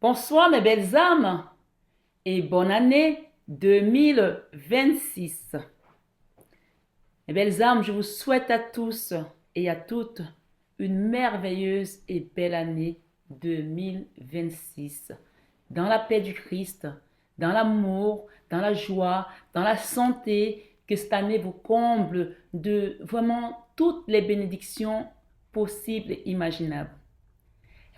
Bonsoir mes belles âmes et bonne année 2026. Mes belles âmes, je vous souhaite à tous et à toutes une merveilleuse et belle année 2026. Dans la paix du Christ, dans l'amour, dans la joie, dans la santé, que cette année vous comble de vraiment toutes les bénédictions possibles et imaginables.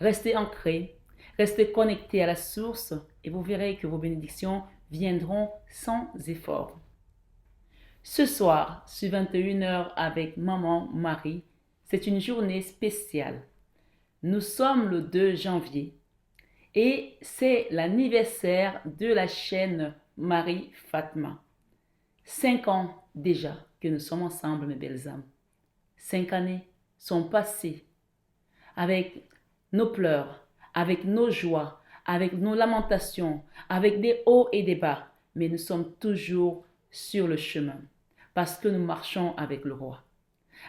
Restez ancrés, restez connectés à la source et vous verrez que vos bénédictions viendront sans effort. Ce soir, sur 21 heures avec Maman Marie, c'est une journée spéciale. Nous sommes le 2 janvier et c'est l'anniversaire de la chaîne Marie Fatma. 5 ans déjà que nous sommes ensemble, mes belles âmes. 5 années sont passées avec nos pleurs, avec nos joies, avec nos lamentations, avec des hauts et des bas, mais nous sommes toujours sur le chemin parce que nous marchons avec le roi.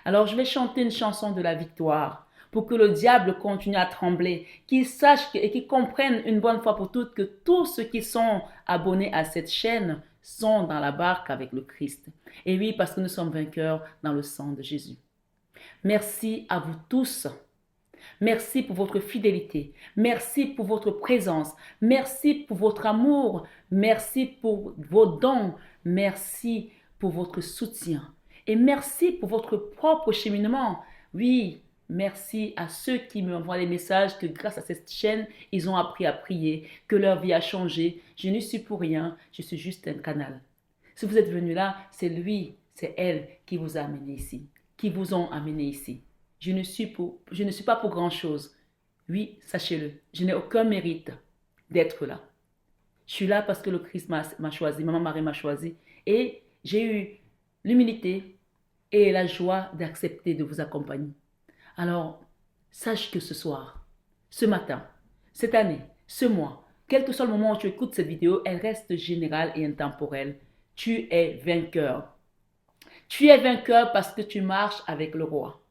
Alors je vais chanter une chanson de la victoire pour que le diable continue à trembler, qu'il sache et qu'il comprenne une bonne fois pour toutes que tous ceux qui sont abonnés à cette chaîne sont dans la barque avec le Christ. Et oui, parce que nous sommes vainqueurs dans le sang de Jésus. Merci à vous tous. Merci pour votre fidélité. Merci pour votre présence. Merci pour votre amour. Merci pour vos dons. Merci pour votre soutien. Et merci pour votre propre cheminement. Oui, merci à ceux qui me envoient des messages que grâce à cette chaîne, ils ont appris à prier, que leur vie a changé. Je ne suis pour rien, je suis juste un canal. Si vous êtes venu là, c'est lui, c'est elle qui vous a amené ici, qui vous ont amené ici. Je ne suis pas pour grand-chose. Oui, sachez-le, je n'ai aucun mérite d'être là. Je suis là parce que le Christ m'a choisi, Maman Marie m'a choisi. Et j'ai eu l'humilité et la joie d'accepter de vous accompagner. Alors, sache que ce soir, ce matin, cette année, ce mois, quel que soit le moment où tu écoutes cette vidéo, elle reste générale et intemporelle. Tu es vainqueur. Tu es vainqueur parce que tu marches avec le roi.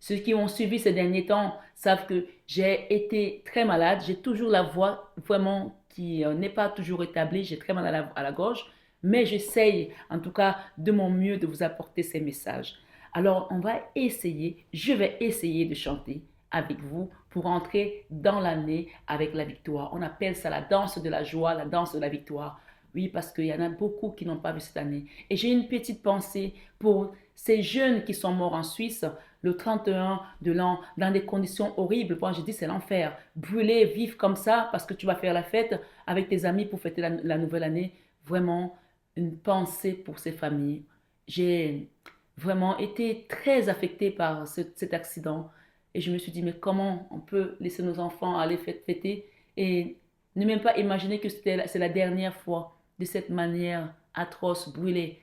Ceux qui ont suivi ces derniers temps savent que j'ai été très malade. J'ai toujours la voix vraiment qui n'est pas toujours établie. J'ai très mal à la gorge. Mais j'essaye en tout cas de mon mieux de vous apporter ces messages. Alors on va essayer, je vais essayer de chanter avec vous pour entrer dans l'année avec la victoire. On appelle ça la danse de la joie, la danse de la victoire. Oui, parce qu'il y en a beaucoup qui n'ont pas vu cette année. Et j'ai une petite pensée pour ces jeunes qui sont morts en Suisse le 31 de l'an dans des conditions horribles. Moi, je dis c'est l'enfer. Brûler, vivre comme ça parce que tu vas faire la fête avec tes amis pour fêter la nouvelle année. Vraiment, une pensée pour ces familles. J'ai vraiment été très affectée par cet accident. Et je me suis dit, mais comment on peut laisser nos enfants aller fêter et ne même pas imaginer que c'est la dernière fois de cette manière atroce, brûlée.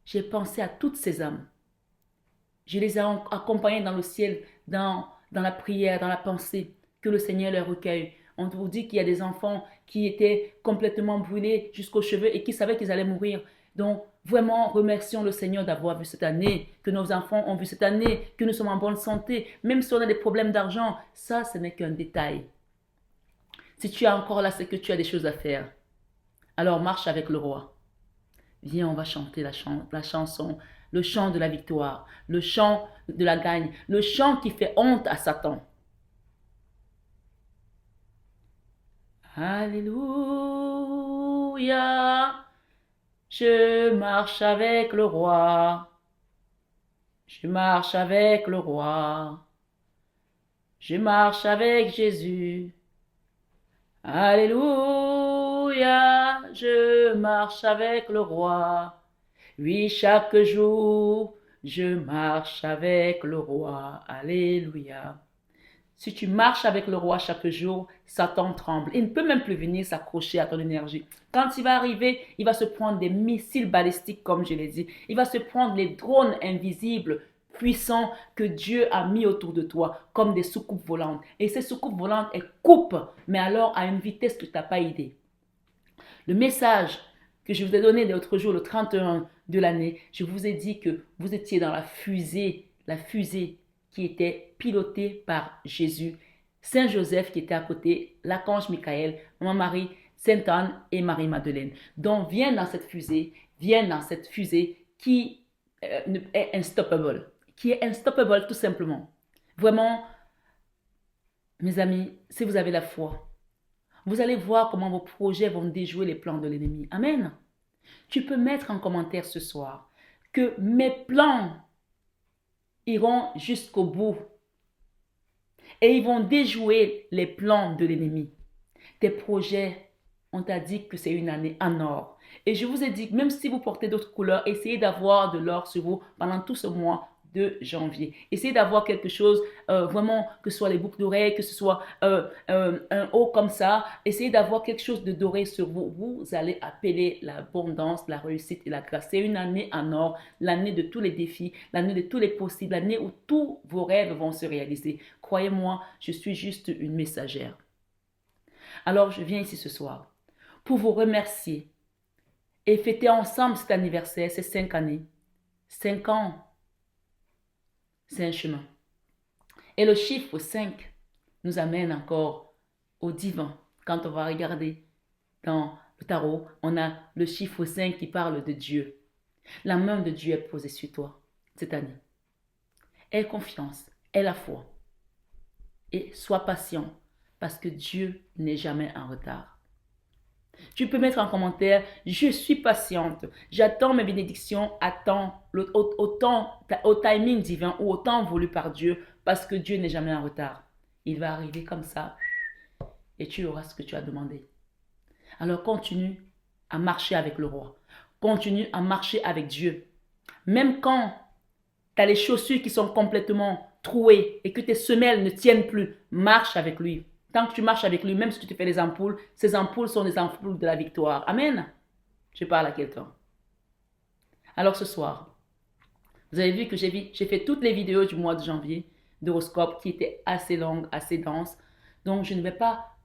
J'ai pensé à toutes ces âmes. Je les ai accompagnés dans le ciel, dans la prière, dans la pensée, que le Seigneur les recueille. On vous dit qu'il y a des enfants qui étaient complètement brûlés jusqu'aux cheveux et qui savaient qu'ils allaient mourir. Donc, vraiment, remercions le Seigneur d'avoir vu cette année, que nos enfants ont vu cette année, que nous sommes en bonne santé, même si on a des problèmes d'argent. Ça, ce n'est qu'un détail. Si tu es encore là, c'est que tu as des choses à faire. Alors, marche avec le roi. Viens, on va chanter la chanson, le chant de la victoire, le chant de la gagne, le chant qui fait honte à Satan. Alléluia, je marche avec le roi, je marche avec le roi, je marche avec Jésus. Alléluia, je marche avec le roi. Oui, chaque jour, je marche avec le roi. Alléluia. Si tu marches avec le roi chaque jour, Satan tremble. Il ne peut même plus venir s'accrocher à ton énergie. Quand il va arriver, il va se prendre des missiles balistiques, comme je l'ai dit. Il va se prendre les drones invisibles, puissants, que Dieu a mis autour de toi, comme des soucoupes volantes. Et ces soucoupes volantes, elles coupent, mais alors à une vitesse que tu n'as pas idée. Le message que je vous ai donné l'autre jour, le 31 de l'année, je vous ai dit que vous étiez dans la fusée qui était pilotée par Jésus. Saint Joseph qui était à côté, l'archange Michael, Maman Marie, Sainte Anne et Marie-Madeleine. Donc viens dans cette fusée qui est unstoppable tout simplement. Vraiment, mes amis, si vous avez la foi, vous allez voir comment vos projets vont déjouer les plans de l'ennemi. Amen. Tu peux mettre en commentaire ce soir que mes plans iront jusqu'au bout et ils vont déjouer les plans de l'ennemi. Tes projets, on t'a dit que c'est une année en or. Et je vous ai dit, même si vous portez d'autres couleurs, essayez d'avoir de l'or sur vous pendant tout ce mois de janvier. Essayez d'avoir quelque chose, vraiment, que ce soit les boucles d'oreilles, que ce soit un haut comme ça. Essayez d'avoir quelque chose de doré sur vous. Vous allez appeler l'abondance, la réussite et la grâce. C'est une année en or, l'année de tous les défis, l'année de tous les possibles, l'année où tous vos rêves vont se réaliser. Croyez-moi, je suis juste une messagère. Alors, je viens ici ce soir pour vous remercier et fêter ensemble cet anniversaire, ces 5 années. 5 ans, c'est un chemin. Et le chiffre 5 nous amène encore au divin. Quand on va regarder dans le tarot, on a le chiffre 5 qui parle de Dieu. La main de Dieu est posée sur toi cette année. Aie confiance, aie la foi et sois patient parce que Dieu n'est jamais en retard. Tu peux mettre en commentaire, je suis patiente, j'attends mes bénédictions, au timing divin ou au temps voulu par Dieu, parce que Dieu n'est jamais en retard. Il va arriver comme ça et tu auras ce que tu as demandé. Alors continue à marcher avec le roi, continue à marcher avec Dieu. Même quand tu as les chaussures qui sont complètement trouées et que tes semelles ne tiennent plus, marche avec lui. Tant que tu marches avec lui, même si tu te fais les ampoules, ces ampoules sont des ampoules de la victoire. Amen. Je parle à quelqu'un. Alors ce soir, vous avez vu que j'ai fait toutes les vidéos du mois de janvier d'horoscope qui étaient assez longues, assez denses. Donc je ne vais pas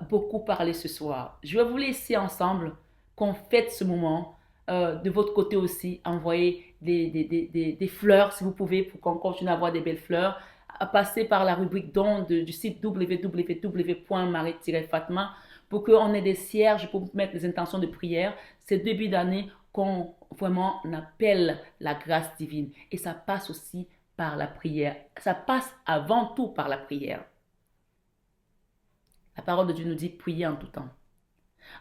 beaucoup parler ce soir. Je vais vous laisser ensemble qu'on fête ce moment. De votre côté aussi, envoyez des fleurs si vous pouvez pour qu'on continue à avoir des belles fleurs. À passer par la rubrique don du site www.marie-fatma pour qu'on ait des cierges pour mettre des intentions de prière. C'est début d'année qu'on vraiment appelle la grâce divine. Et ça passe aussi par la prière. Ça passe avant tout par la prière. La parole de Dieu nous dit prier en tout temps.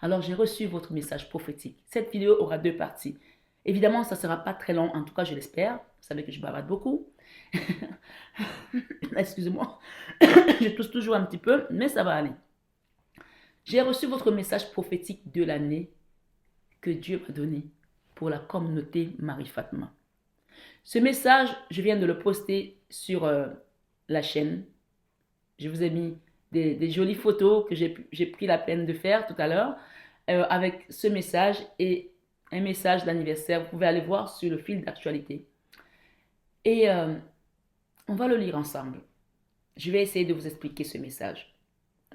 Alors j'ai reçu votre message prophétique. Cette vidéo aura 2 parties. Évidemment, ça ne sera pas très long, en tout cas je l'espère. Vous savez que je bavarde beaucoup. Excusez-moi, je tousse toujours un petit peu, mais ça va aller. J'ai reçu votre message prophétique de l'année que Dieu m'a donné pour la communauté Marie-Fatma. Ce message, je viens de le poster sur la chaîne. Je vous ai mis des jolies photos que j'ai pris la peine de faire tout à l'heure avec ce message et un message d'anniversaire. Vous pouvez aller voir sur le fil d'actualité. Et on va le lire ensemble. Je vais essayer de vous expliquer ce message.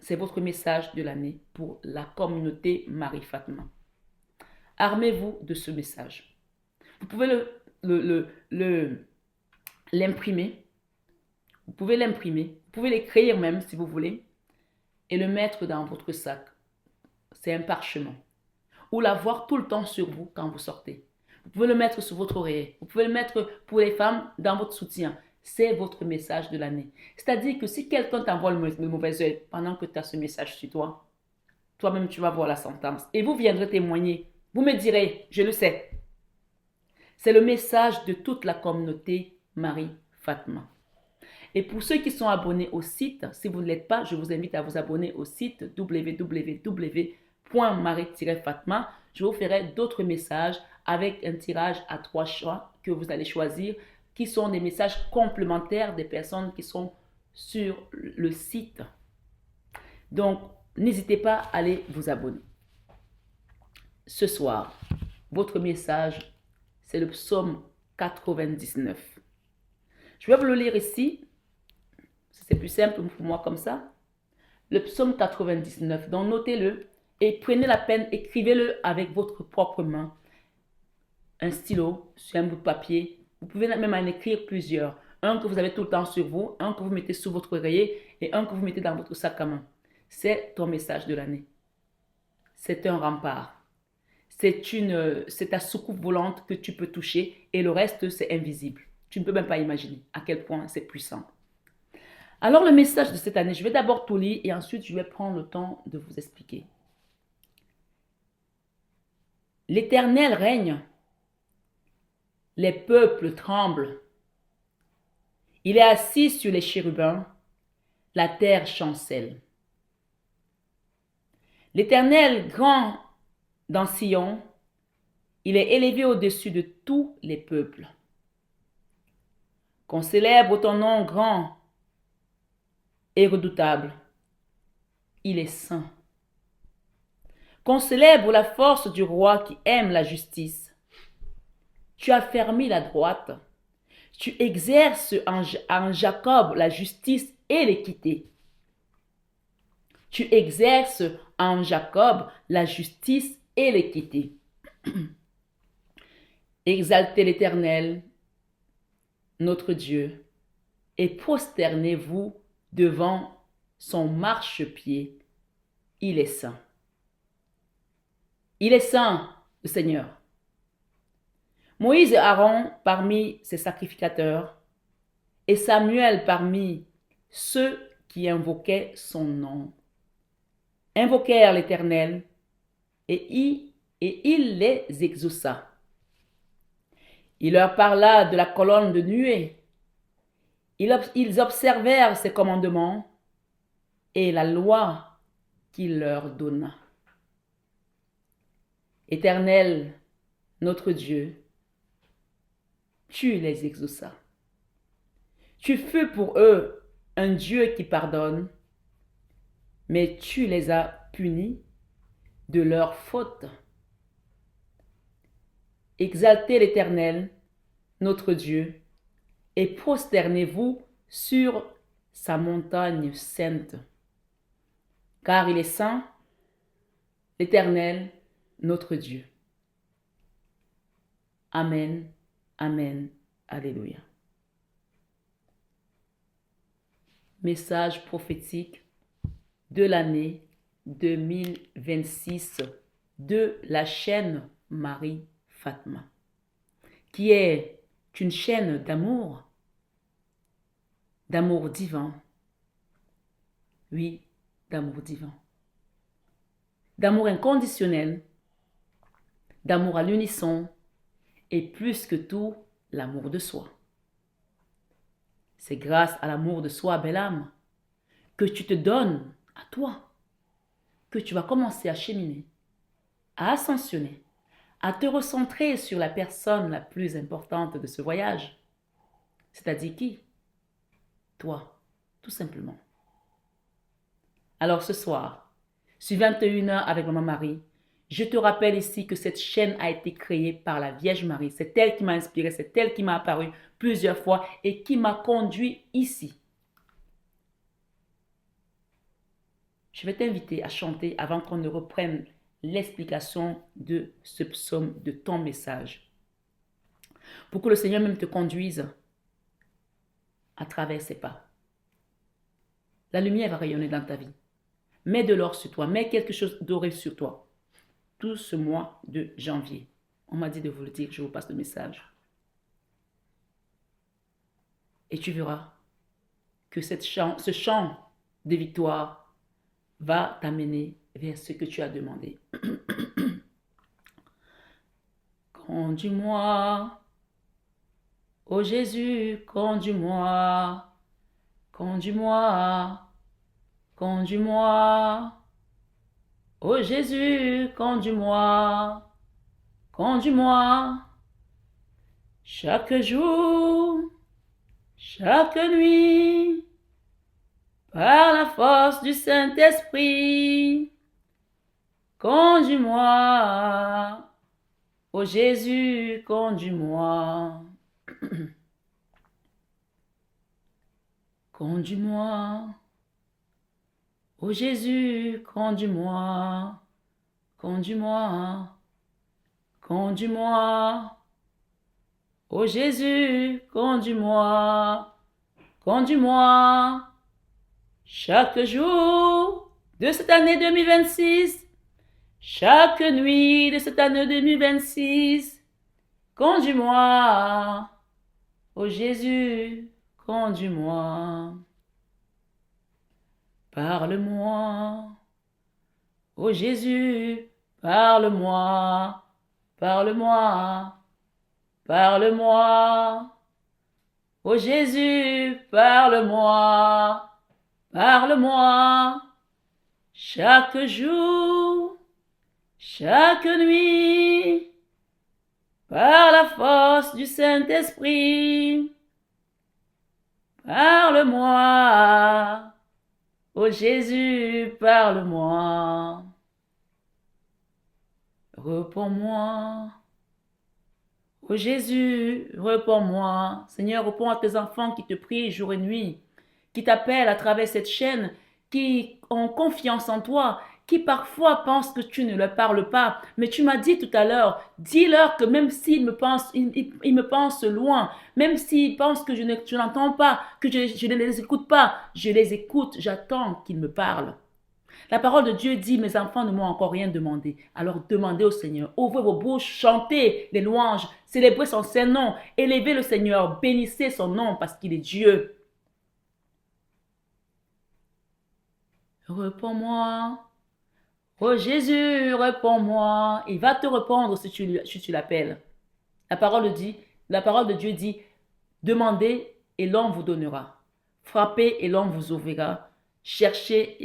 C'est votre message de l'année pour la communauté Marie-Fatma. Armez-vous de ce message. Vous pouvez l'imprimer. Vous pouvez l'imprimer. Vous pouvez l'écrire même si vous voulez et le mettre dans votre sac. C'est un parchemin. Ou l'avoir tout le temps sur vous quand vous sortez. Vous pouvez le mettre sur votre oreiller. Vous pouvez le mettre pour les femmes dans votre soutien. C'est votre message de l'année. C'est-à-dire que si quelqu'un t'envoie le mauvais œil pendant que tu as ce message sur toi, toi-même tu vas voir la sentence. Et vous viendrez témoigner. Vous me direz, je le sais. C'est le message de toute la communauté Marie-Fatma. Et pour ceux qui sont abonnés au site, si vous ne l'êtes pas, je vous invite à vous abonner au site www.marie-fatma. Je vous ferai d'autres messages avec un tirage à 3 choix que vous allez choisir, qui sont des messages complémentaires des personnes qui sont sur le site. Donc, n'hésitez pas à aller vous abonner. Ce soir, votre message, c'est le psaume 99. Je vais vous le lire ici. C'est plus simple pour moi comme ça. Le psaume 99. Donc, notez-le et prenez la peine, écrivez-le avec votre propre main. Un stylo sur un bout de papier. Vous pouvez même en écrire plusieurs. un que vous avez tout le temps sur vous, un que vous mettez sous votre oreiller et un que vous mettez dans votre sac à main. C'est ton message de l'année. C'est un rempart. C'est ta soucoupe volante que tu peux toucher et le reste, c'est invisible. Tu ne peux même pas imaginer à quel point c'est puissant. Alors le message de cette année, je vais d'abord tout lire et ensuite je vais prendre le temps de vous expliquer. L'Éternel règne, les peuples tremblent. Il est assis sur les chérubins, la terre chancelle. L'Éternel grand dans Sion, il est élevé au-dessus de tous les peuples. Qu'on célèbre ton nom grand et redoutable. Il est saint. Qu'on célèbre la force du roi qui aime la justice. Tu as fermé la droite. Tu exerces en Jacob la justice et l'équité. Tu exerces en Jacob la justice et l'équité. Exaltez l'Éternel, notre Dieu, et prosternez-vous devant son marchepied. Il est saint. Il est saint, le Seigneur. Moïse et Aaron parmi ses sacrificateurs, et Samuel parmi ceux qui invoquaient son nom, invoquèrent l'Éternel, et il les exauça. Il leur parla de la colonne de nuée. Ils observèrent ses commandements et la loi qu'il leur donna. Éternel, notre Dieu, tu les exauças. Tu fus pour eux un Dieu qui pardonne, mais tu les as punis de leurs fautes. Exaltez l'Éternel, notre Dieu, et prosternez-vous sur sa montagne sainte. Car il est saint, l'Éternel, notre Dieu. Amen, amen, alléluia. Message prophétique de l'année 2026 de la chaîne Marie Fatma, qui est une chaîne d'amour divin. Oui, d'amour divin. D'amour inconditionnel, d'amour à l'unisson et plus que tout, l'amour de soi. C'est grâce à l'amour de soi, belle âme, que tu te donnes à toi, que tu vas commencer à cheminer, à ascensionner, à te recentrer sur la personne la plus importante de ce voyage. C'est-à-dire qui? Toi, tout simplement. Alors ce soir, sur 21h avec Maman Marie, je te rappelle ici que cette chaîne a été créée par la Vierge Marie. C'est elle qui m'a inspirée, c'est elle qui m'a apparu plusieurs fois et qui m'a conduit ici. Je vais t'inviter à chanter avant qu'on ne reprenne l'explication de ce psaume, de ton message. Pour que le Seigneur même te conduise à travers ses pas. La lumière va rayonner dans ta vie. Mets de l'or sur toi, mets quelque chose doré sur toi. Tout ce mois de janvier. On m'a dit de vous le dire, je vous passe le message. Et tu verras que ce chant de victoire va t'amener vers ce que tu as demandé. Conduis-moi, ô Jésus, conduis-moi, conduis-moi, conduis-moi. Ô Jésus, conduis-moi, conduis-moi. Chaque jour, chaque nuit, par la force du Saint-Esprit, conduis-moi. Ô Jésus, conduis-moi. Conduis-moi. Ô Jésus, conduis-moi. Conduis-moi. Conduis-moi. Ô Jésus, conduis-moi, conduis-moi, chaque jour de cette année 2026, chaque nuit de cette année 2026, conduis-moi, ô Jésus, conduis-moi. Parle-moi, ô Jésus, parle-moi, parle-moi, parle-moi. Ô Jésus, parle-moi, parle-moi, chaque jour, chaque nuit, par la force du Saint-Esprit. Parle-moi, ô Jésus, parle-moi. Réponds-moi. Ô Jésus, réponds-moi. Seigneur, réponds à tes enfants qui te prient jour et nuit, qui t'appellent à travers cette chaîne, qui ont confiance en toi, qui parfois pensent que tu ne leur parles pas. Mais tu m'as dit tout à l'heure, dis-leur que même s'ils me pensent, ils me pensent loin, même s'ils pensent que je n'entends pas, que je ne les écoute pas, je les écoute, j'attends qu'ils me parlent. La parole de Dieu dit, mes enfants ne m'ont encore rien demandé. Alors demandez au Seigneur, ouvrez vos bouches, chantez les louanges, célébrez son saint nom, élevez le Seigneur, bénissez son nom parce qu'il est Dieu. Réponds-moi. Oh Jésus, réponds-moi. Il va te répondre si tu l'appelles. La parole de Dieu dit, demandez et l'on vous donnera. Frappez et l'on vous ouvrira. Cherchez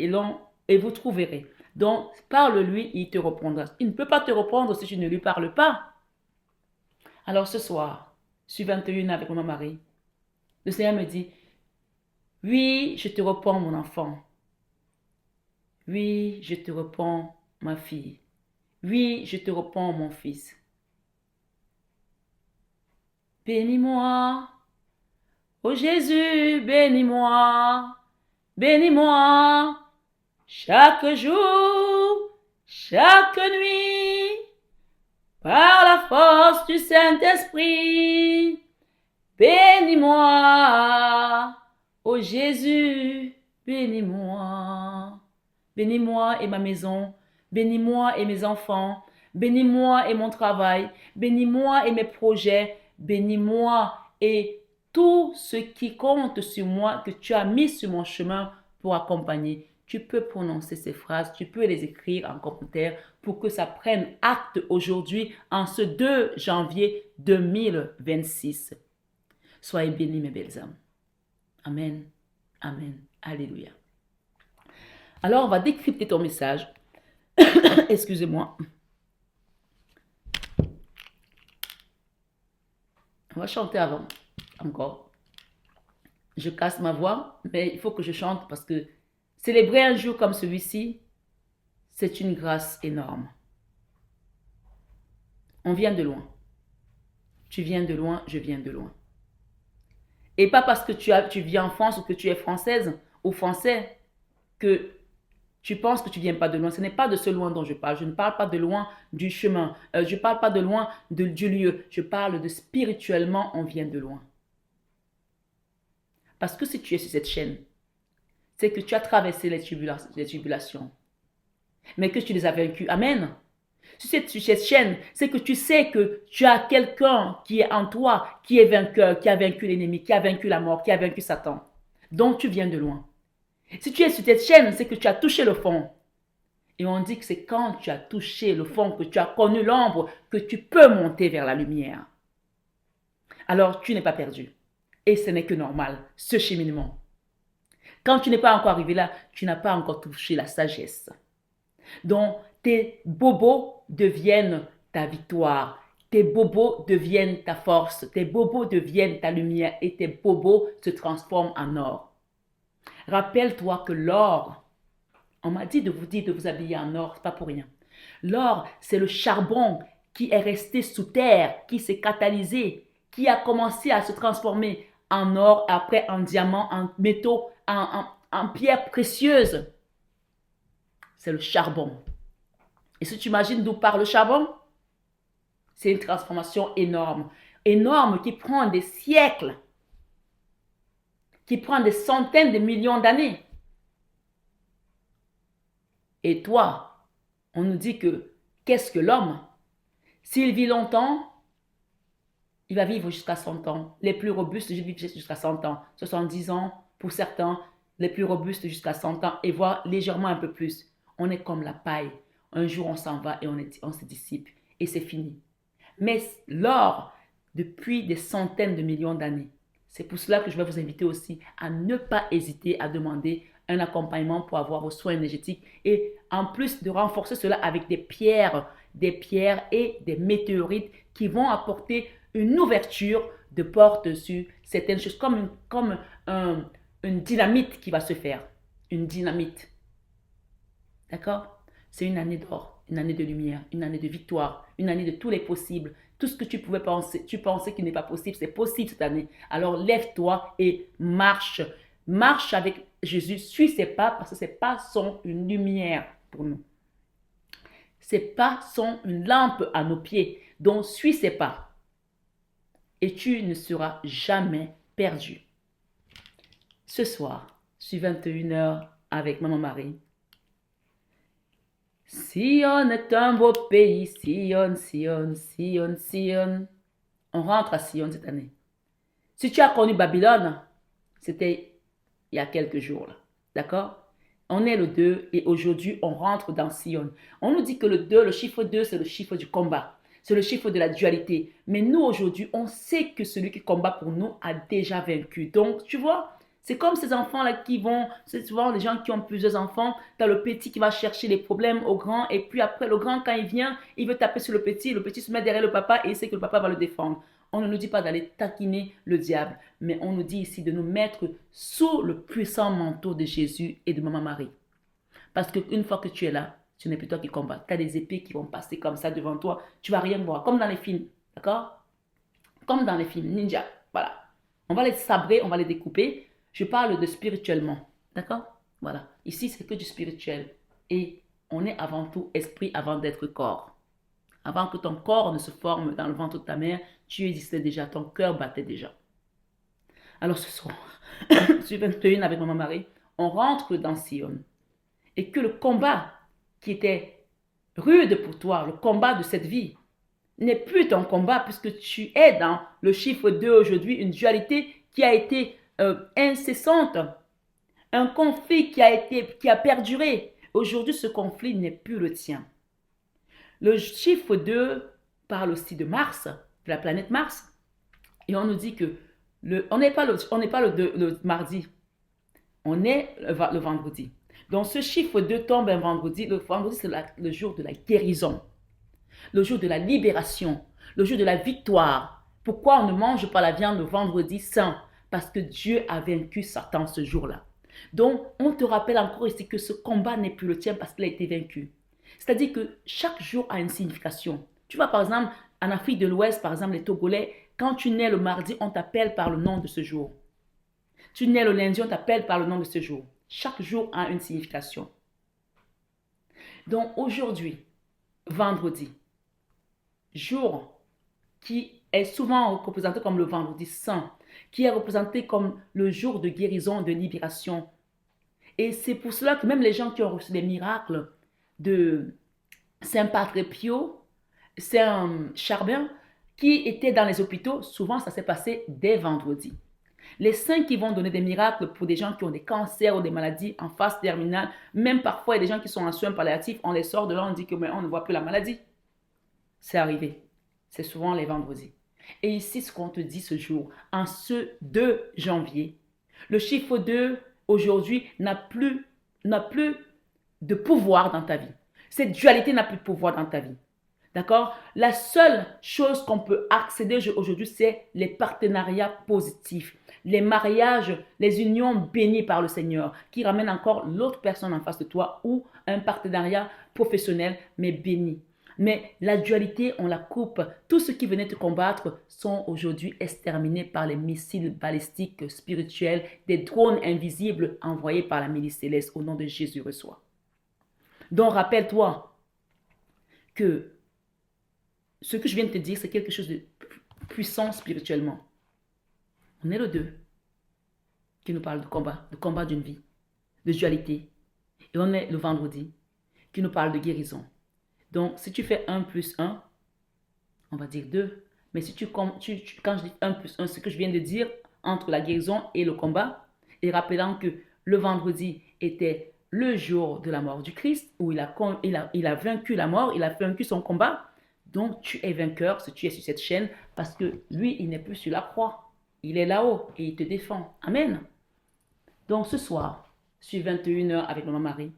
et vous trouverez. Donc, parle-lui, il te répondra. Il ne peut pas te répondre si tu ne lui parles pas. Alors ce soir, je suis 21 avec mon mari. Le Seigneur me dit, oui, je te réponds mon enfant. Oui, je te réponds ma fille. Oui, je te réponds mon fils. Bénis-moi. Oh Jésus, bénis-moi. Bénis-moi. Chaque jour, chaque nuit, par la force du Saint-Esprit. Bénis-moi. Oh Jésus, bénis-moi. Bénis-moi et ma maison. Bénis-moi et mes enfants. Bénis-moi et mon travail. Bénis-moi et mes projets. Bénis-moi et tout ce qui compte sur moi, que tu as mis sur mon chemin pour accompagner. Tu peux prononcer ces phrases, tu peux les écrire en commentaire pour que ça prenne acte aujourd'hui, en ce 2 janvier 2026. Soyez bénis, mes belles âmes. Amen. Amen. Alléluia. Alors, on va décrypter ton message. Excusez-moi. On va chanter avant. Encore. Je casse ma voix, mais il faut que je chante parce que célébrer un jour comme celui-ci, c'est une grâce énorme. On vient de loin. Tu viens de loin, je viens de loin. Et pas parce que tu vis en France ou que tu es française ou français que tu penses que tu viens pas de loin. Ce n'est pas de ce loin dont je parle. Je ne parle pas de loin du chemin. Je ne parle pas de loin du lieu. Je parle de spirituellement, on vient de loin. Parce que si tu es sur cette chaîne, c'est que tu as traversé les tribulations, mais que tu les as vaincues. Amen. Sur cette chaîne, c'est que tu sais que tu as quelqu'un qui est en toi, qui est vainqueur, qui a vaincu l'ennemi, qui a vaincu la mort, qui a vaincu Satan. Donc tu viens de loin. Si tu es sur cette chaîne, c'est que tu as touché le fond. Et on dit que c'est quand tu as touché le fond, que tu as connu l'ombre, que tu peux monter vers la lumière. Alors tu n'es pas perdu. Et ce n'est que normal, ce cheminement. Quand tu n'es pas encore arrivé là, tu n'as pas encore touché la sagesse. Donc tes bobos deviennent ta victoire. Tes bobos deviennent ta force. Tes bobos deviennent ta lumière. Et tes bobos se transforment en or. Rappelle-toi que l'or, on m'a dit de vous habiller en or, c'est pas pour rien. L'or, c'est le charbon qui est resté sous terre, qui s'est catalysé, qui a commencé à se transformer en or, après en diamant, en métaux, en pierres précieuses. C'est le charbon. Et si tu imagines d'où part le charbon, c'est une transformation énorme. énorme qui prend des siècles, qui prend des centaines de millions d'années. Et toi, on nous dit que qu'est-ce que l'homme? S'il vit longtemps, il va vivre jusqu'à 100 ans. Les plus robustes vivent jusqu'à 100 ans, 70 ans pour certains, les plus robustes jusqu'à 100 ans et voire légèrement un peu plus. On est comme la paille. Un jour, on s'en va et on se dissipe et c'est fini. Mais l'or, depuis des centaines de millions d'années, c'est pour cela que je vais vous inviter aussi à ne pas hésiter à demander un accompagnement pour avoir vos soins énergétiques et en plus de renforcer cela avec des pierres et des météorites qui vont apporter une ouverture de porte sur certaines choses comme une dynamite qui va se faire. Une dynamite. D'accord? C'est une année d'or, une année de lumière, une année de victoire, une année de tous les possibles. Tout ce que tu pouvais penser, tu pensais qu'il n'est pas possible, c'est possible cette année. Alors lève-toi et marche. Marche avec Jésus, suis ses pas parce que ses pas sont une lumière pour nous. Ses pas sont une lampe à nos pieds. Donc suis ses pas. Et tu ne seras jamais perdu. Ce soir, sur 21h avec Maman Marie. Sion est un beau pays, Sion, Sion, Sion, Sion. On rentre à Sion cette année. Si tu as connu Babylone, c'était il y a quelques jours là. D'accord? On est le 2 et aujourd'hui on rentre dans Sion. On nous dit que le 2, le chiffre 2, c'est le chiffre du combat. C'est le chiffre de la dualité. Mais nous aujourd'hui, on sait que celui qui combat pour nous a déjà vaincu. Donc, tu vois, c'est comme ces enfants-là qui vont, c'est souvent les gens qui ont plusieurs enfants. Tu as le petit qui va chercher les problèmes au grand et puis après le grand, quand il vient, il veut taper sur le petit se met derrière le papa et il sait que le papa va le défendre. On ne nous dit pas d'aller taquiner le diable, mais on nous dit ici de nous mettre sous le puissant manteau de Jésus et de Maman Marie. Parce qu'une fois que tu es là, ce n'est plus toi qui combats. Tu as des épées qui vont passer comme ça devant toi. Tu ne vas rien voir, comme dans les films, d'accord? Comme dans les films, ninja, voilà. On va les sabrer, on va les découper. Je parle de spirituellement, d'accord? Voilà. Ici, c'est que du spirituel. Et on est avant tout esprit avant d'être corps. Avant que ton corps ne se forme dans le ventre de ta mère, tu existais déjà, ton cœur battait déjà. Alors ce soir, sur 21 avec Maman Marie, on rentre dans Sion. Et que le combat qui était rude pour toi, le combat de cette vie, n'est plus ton combat puisque tu es dans le chiffre 2 aujourd'hui, une dualité qui a été incessante, un conflit qui a perduré. Aujourd'hui, ce conflit n'est plus le tien. Le chiffre 2 parle aussi de Mars, de la planète Mars. Et on nous dit que on n'est pas le mardi, on est le vendredi. Donc ce chiffre 2 tombe un vendredi. Le vendredi, c'est le jour de la guérison, le jour de la libération, le jour de la victoire. Pourquoi on ne mange pas la viande le vendredi saint? Parce que Dieu a vaincu Satan ce jour-là. Donc on te rappelle encore ici que ce combat n'est plus le tien parce qu'il a été vaincu. C'est-à-dire que chaque jour a une signification. Tu vois, par exemple, en Afrique de l'Ouest, par exemple, les Togolais, quand tu nais le mardi, on t'appelle par le nom de ce jour. Tu nais le lundi, on t'appelle par le nom de ce jour. Chaque jour a une signification. Donc aujourd'hui, vendredi, jour qui est souvent représenté comme le vendredi saint, qui est représenté comme le jour de guérison, de libération. Et c'est pour cela que même les gens qui ont reçu des miracles de Saint Padre Pio, Saint Charbin, qui étaient dans les hôpitaux, souvent ça s'est passé dès vendredi. Les saints qui vont donner des miracles pour des gens qui ont des cancers ou des maladies en phase terminale, même parfois il y a des gens qui sont en soins palliatifs, on les sort de là, on dit que mais on ne voit plus la maladie. C'est arrivé. C'est souvent les vendredis. Et ici, ce qu'on te dit ce jour, en ce 2 janvier, le chiffre 2 aujourd'hui n'a plus de pouvoir dans ta vie. Cette dualité n'a plus de pouvoir dans ta vie. D'accord? La seule chose qu'on peut accéder aujourd'hui, c'est les partenariats positifs, les mariages, les unions bénies par le Seigneur, qui ramènent encore l'autre personne en face de toi ou un partenariat professionnel, mais béni. Mais la dualité, on la coupe. Tous ceux qui venaient te combattre sont aujourd'hui exterminés par les missiles balistiques spirituels, des drones invisibles envoyés par la milice céleste au nom de Jésus reçoit. Donc rappelle-toi que ce que je viens de te dire, c'est quelque chose de puissants spirituellement. On est le 2 qui nous parle de combat d'une vie, de dualité. Et on est le vendredi qui nous parle de guérison. Donc, si tu fais 1 plus 1, on va dire 2. Mais si quand je dis 1 plus 1, ce que je viens de dire entre la guérison et le combat, et rappelant que le vendredi était le jour de la mort du Christ, où il a vaincu la mort, il a vaincu son combat. Donc, tu es vainqueur si tu es sur cette chaîne, parce que lui, il n'est plus sur la croix. Il est là-haut et il te défend. Amen. Donc, ce soir, sur 21h avec Maman Marie,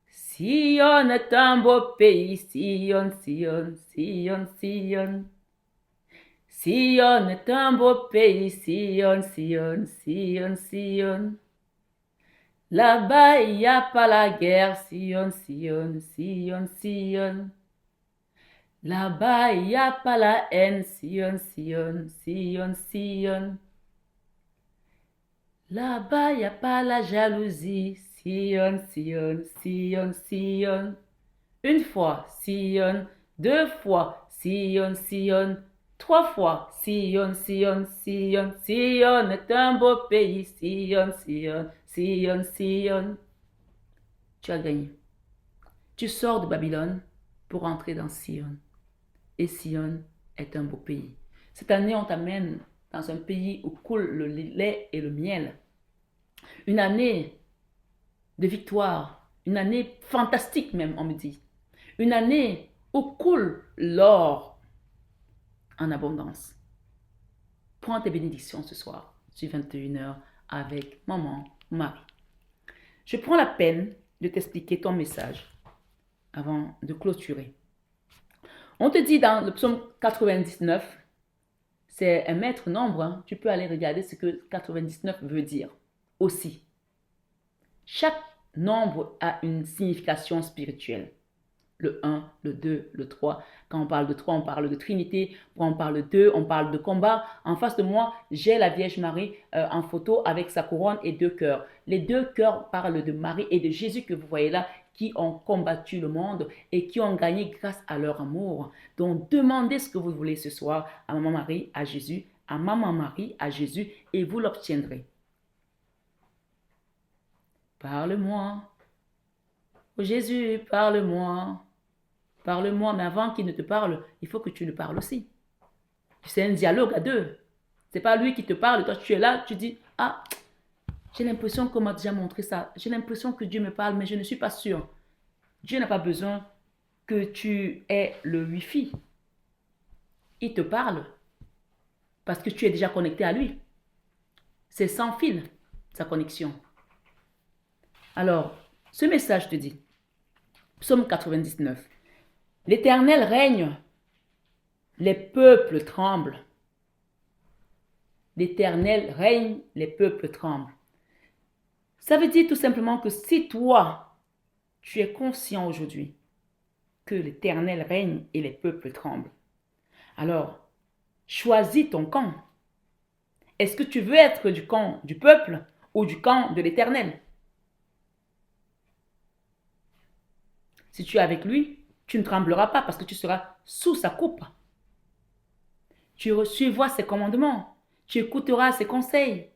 Sion est un beau pays, Sion, Sion, Sion, Sion. Sion est un beau pays, Sion, Sion, Sion, Sion. Là-bas, il n'y a pas la guerre, Sion, Sion, Sion, Sion. Là-bas, il n'y a pas la haine, Sion, Sion, Sion, Sion. Là-bas, il n'y a pas la jalousie, Sion, Sion, Sion, Sion. Une fois, Sion, 2 fois, Sion, Sion, 3 fois, Sion, Sion, Sion, Sion est un beau pays, Sion, Sion, Sion, Sion. Tu as gagné. Tu sors de Babylone pour entrer dans Sion. Et Sion est un beau pays. Cette année, on t'amène dans un pays où coule le lait et le miel. Une année de victoire, une année fantastique même, on me dit. Une année où coule l'or en abondance. Prends tes bénédictions ce soir, sur 21h, avec Maman Marie. Je prends la peine de t'expliquer ton message avant de clôturer. On te dit dans le psaume 99, c'est un maître nombre, hein. Tu peux aller regarder ce que 99 veut dire aussi. Chaque nombre a une signification spirituelle. Le 1, le 2, le 3. Quand on parle de 3, on parle de Trinité. Quand on parle de 2, on parle de combat. En face de moi, j'ai la Vierge Marie en photo avec sa couronne et 2 cœurs. Les 2 cœurs parlent de Marie et de Jésus que vous voyez là, qui ont combattu le monde et qui ont gagné grâce à leur amour. Donc, demandez ce que vous voulez ce soir à Maman Marie, à Jésus, à Maman Marie, à Jésus, et vous l'obtiendrez. Parle-moi. Oh Jésus, parle-moi. Parle-moi, mais avant qu'il ne te parle, il faut que tu le parles aussi. C'est un dialogue à 2. C'est pas lui qui te parle, toi tu es là, tu dis, ah, j'ai l'impression qu'on m'a déjà montré ça. J'ai l'impression que Dieu me parle, mais je ne suis pas sûre. Dieu n'a pas besoin que tu aies le Wi-Fi. Il te parle parce que tu es déjà connecté à lui. C'est sans fil, sa connexion. Alors, ce message te dit, Psaume 99, l'Éternel règne, les peuples tremblent. L'Éternel règne, les peuples tremblent. Ça veut dire tout simplement que si toi, tu es conscient aujourd'hui que l'Éternel règne et les peuples tremblent, alors choisis ton camp. Est-ce que tu veux être du camp du peuple ou du camp de l'Éternel? Si tu es avec lui, tu ne trembleras pas parce que tu seras sous sa coupe. Tu suivras ses commandements. Tu écouteras ses conseils.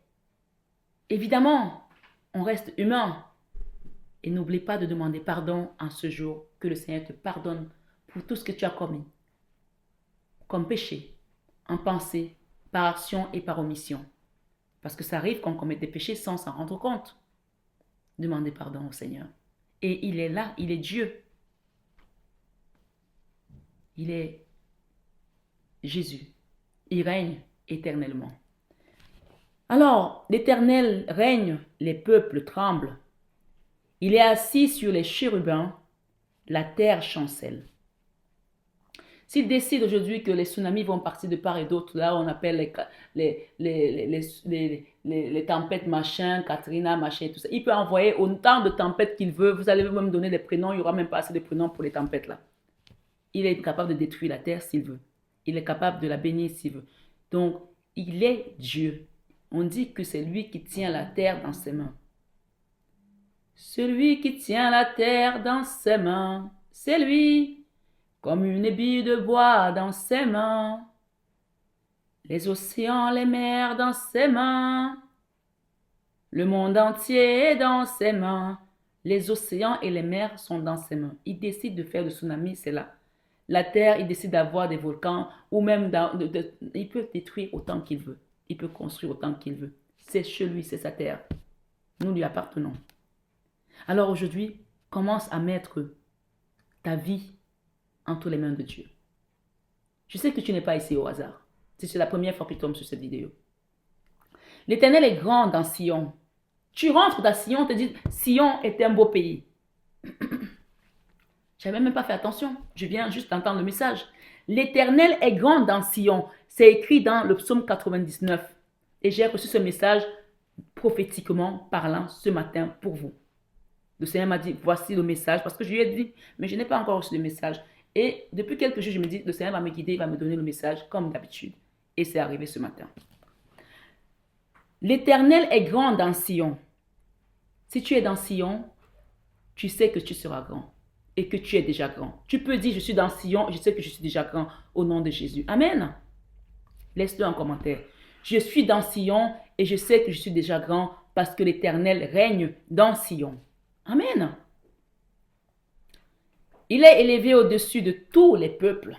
Évidemment, on reste humain. Et n'oublie pas de demander pardon en ce jour, que le Seigneur te pardonne pour tout ce que tu as commis, comme péché, en pensée, par action et par omission. Parce que ça arrive qu'on commette des péchés sans s'en rendre compte. Demandez pardon au Seigneur. Et il est là, il est Dieu. Il est Jésus. Il règne éternellement. Alors, l'Éternel règne, les peuples tremblent. Il est assis sur les chérubins, la terre chancelle. S'il décide aujourd'hui que les tsunamis vont partir de part et d'autre, là on appelle les tempêtes machin, Katrina machin, tout ça, il peut envoyer autant de tempêtes qu'il veut. Vous allez même donner des prénoms, il n'y aura même pas assez de prénoms pour les tempêtes là. Il est capable de détruire la terre s'il veut. Il est capable de la bénir s'il veut. Donc, il est Dieu. On dit que c'est lui qui tient la terre dans ses mains. Celui qui tient la terre dans ses mains, c'est lui, comme une bille de bois dans ses mains. Les océans, les mers dans ses mains. Le monde entier est dans ses mains. Les océans et les mers sont dans ses mains. Il décide de faire le tsunami, c'est là. La terre, il décide d'avoir des volcans ou même il peut détruire autant qu'il veut. Il peut construire autant qu'il veut. C'est chez lui, c'est sa terre. Nous lui appartenons. Alors aujourd'hui, commence à mettre ta vie entre les mains de Dieu. Je sais que tu n'es pas ici au hasard. C'est la première fois que tu tombes sur cette vidéo. L'Éternel est grand dans Sion. Tu rentres dans Sion, on te dit, Sion est un beau pays. Je n'avais même pas fait attention. Je viens juste d'entendre le message. L'Éternel est grand dans Sion. C'est écrit dans le psaume 99. Et j'ai reçu ce message prophétiquement parlant ce matin pour vous. Le Seigneur m'a dit, voici le message. Parce que je lui ai dit, mais je n'ai pas encore reçu le message. Et depuis quelques jours, je me dis, le Seigneur va me guider, il va me donner le message comme d'habitude. Et c'est arrivé ce matin. L'Éternel est grand dans Sion. Si tu es dans Sion, tu sais que tu seras grand et que tu es déjà grand. Tu peux dire, je suis dans Sion, je sais que je suis déjà grand au nom de Jésus. Amen. Laisse-le en commentaire. Je suis dans Sion et je sais que je suis déjà grand parce que l'Éternel règne dans Sion. Amen. Il est élevé au-dessus de tous les peuples.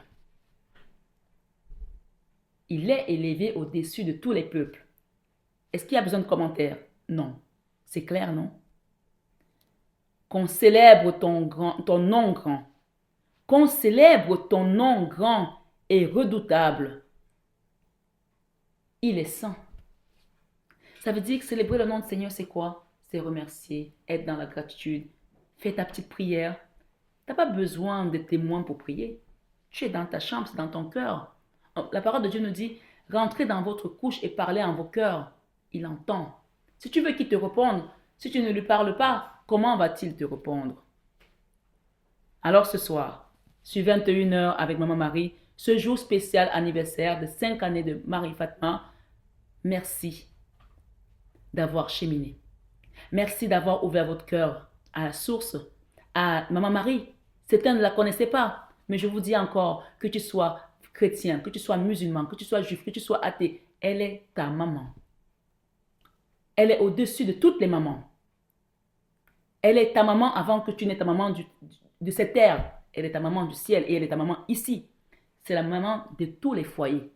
Il est élevé au-dessus de tous les peuples. Est-ce qu'il y a besoin de commentaires? Non. C'est clair, non? Qu'on célèbre ton nom grand. Qu'on célèbre ton nom grand et redoutable. Il est saint. Ça veut dire que célébrer le nom du Seigneur, c'est quoi? C'est remercier, être dans la gratitude, faire ta petite prière. Tu n'as pas besoin de témoins pour prier. Tu es dans ta chambre, c'est dans ton cœur. La parole de Dieu nous dit, rentrez dans votre couche et parlez en vos cœurs. Il entend. Si tu veux qu'il te réponde, si tu ne lui parles pas, comment va-t-il te répondre? Alors ce soir, sur 21h avec Maman Marie, ce jour spécial anniversaire de 5 années de Marie Fatma, merci d'avoir cheminé. Merci d'avoir ouvert votre cœur à la source, à Maman Marie. Certains ne la connaissaient pas, mais je vous dis encore, que tu sois chrétien, que tu sois musulman, que tu sois juif, que tu sois athée, elle est ta maman. Elle est au-dessus de toutes les mamans. Elle est ta maman avant que tu n'aies ta maman de cette terre. Elle est ta maman du ciel et elle est ta maman ici. C'est la maman de tous les foyers,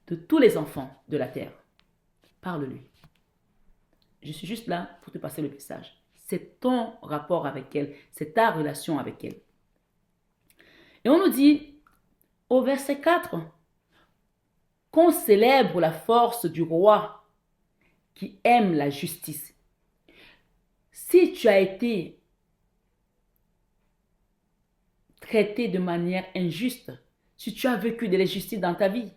de tous les enfants de la terre. Parle-lui. Je suis juste là pour te passer le message. C'est ton rapport avec elle, c'est ta relation avec elle. Et on nous dit au verset 4 qu'on célèbre la force du roi qui aime la justice. Si tu as été traité de manière injuste, si tu as vécu de l'injustice dans ta vie,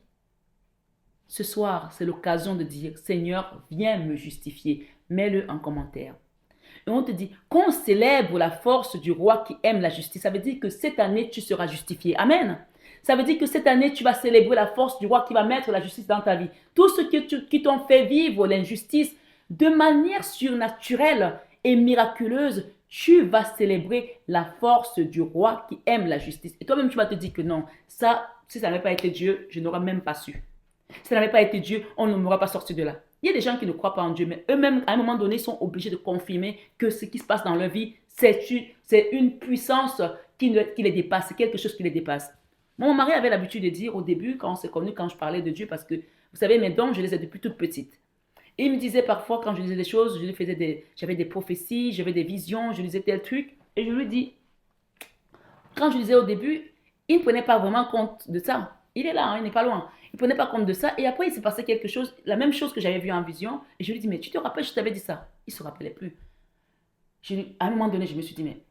ce soir, c'est l'occasion de dire, Seigneur, viens me justifier. Mets-le en commentaire. Et on te dit qu'on célèbre la force du roi qui aime la justice. Ça veut dire que cette année, tu seras justifié. Amen. Ça veut dire que cette année, tu vas célébrer la force du roi qui va mettre la justice dans ta vie. Tous ceux qui t'ont fait vivre l'injustice de manière surnaturelle et miraculeuse, tu vas célébrer la force du roi qui aime la justice. Et toi-même, tu vas te dire que non, ça, si ça n'avait pas été Dieu, je n'aurais même pas su. Si ça n'avait pas été Dieu, on ne m'aurait pas sorti de là. Il y a des gens qui ne croient pas en Dieu, mais eux-mêmes, à un moment donné, sont obligés de confirmer que ce qui se passe dans leur vie, c'est une puissance qui les dépasse, c'est quelque chose qui les dépasse. Mon mari avait l'habitude de dire au début, quand on s'est connus, quand je parlais de Dieu, parce que, vous savez, mes dons, je les ai depuis toute petite. Et il me disait parfois, quand je disais des choses, j'avais des prophéties, j'avais des visions, je disais tel truc, et je lui dis, quand je disais au début, il ne prenait pas vraiment compte de ça. Il est là, hein, il n'est pas loin. Il ne prenait pas compte de ça. Et après, il s'est passé quelque chose, la même chose que j'avais vu en vision. Et je lui dis, mais tu te rappelles, je t'avais dit ça. Il ne se rappelait plus. À un moment donné, je me suis dit, mais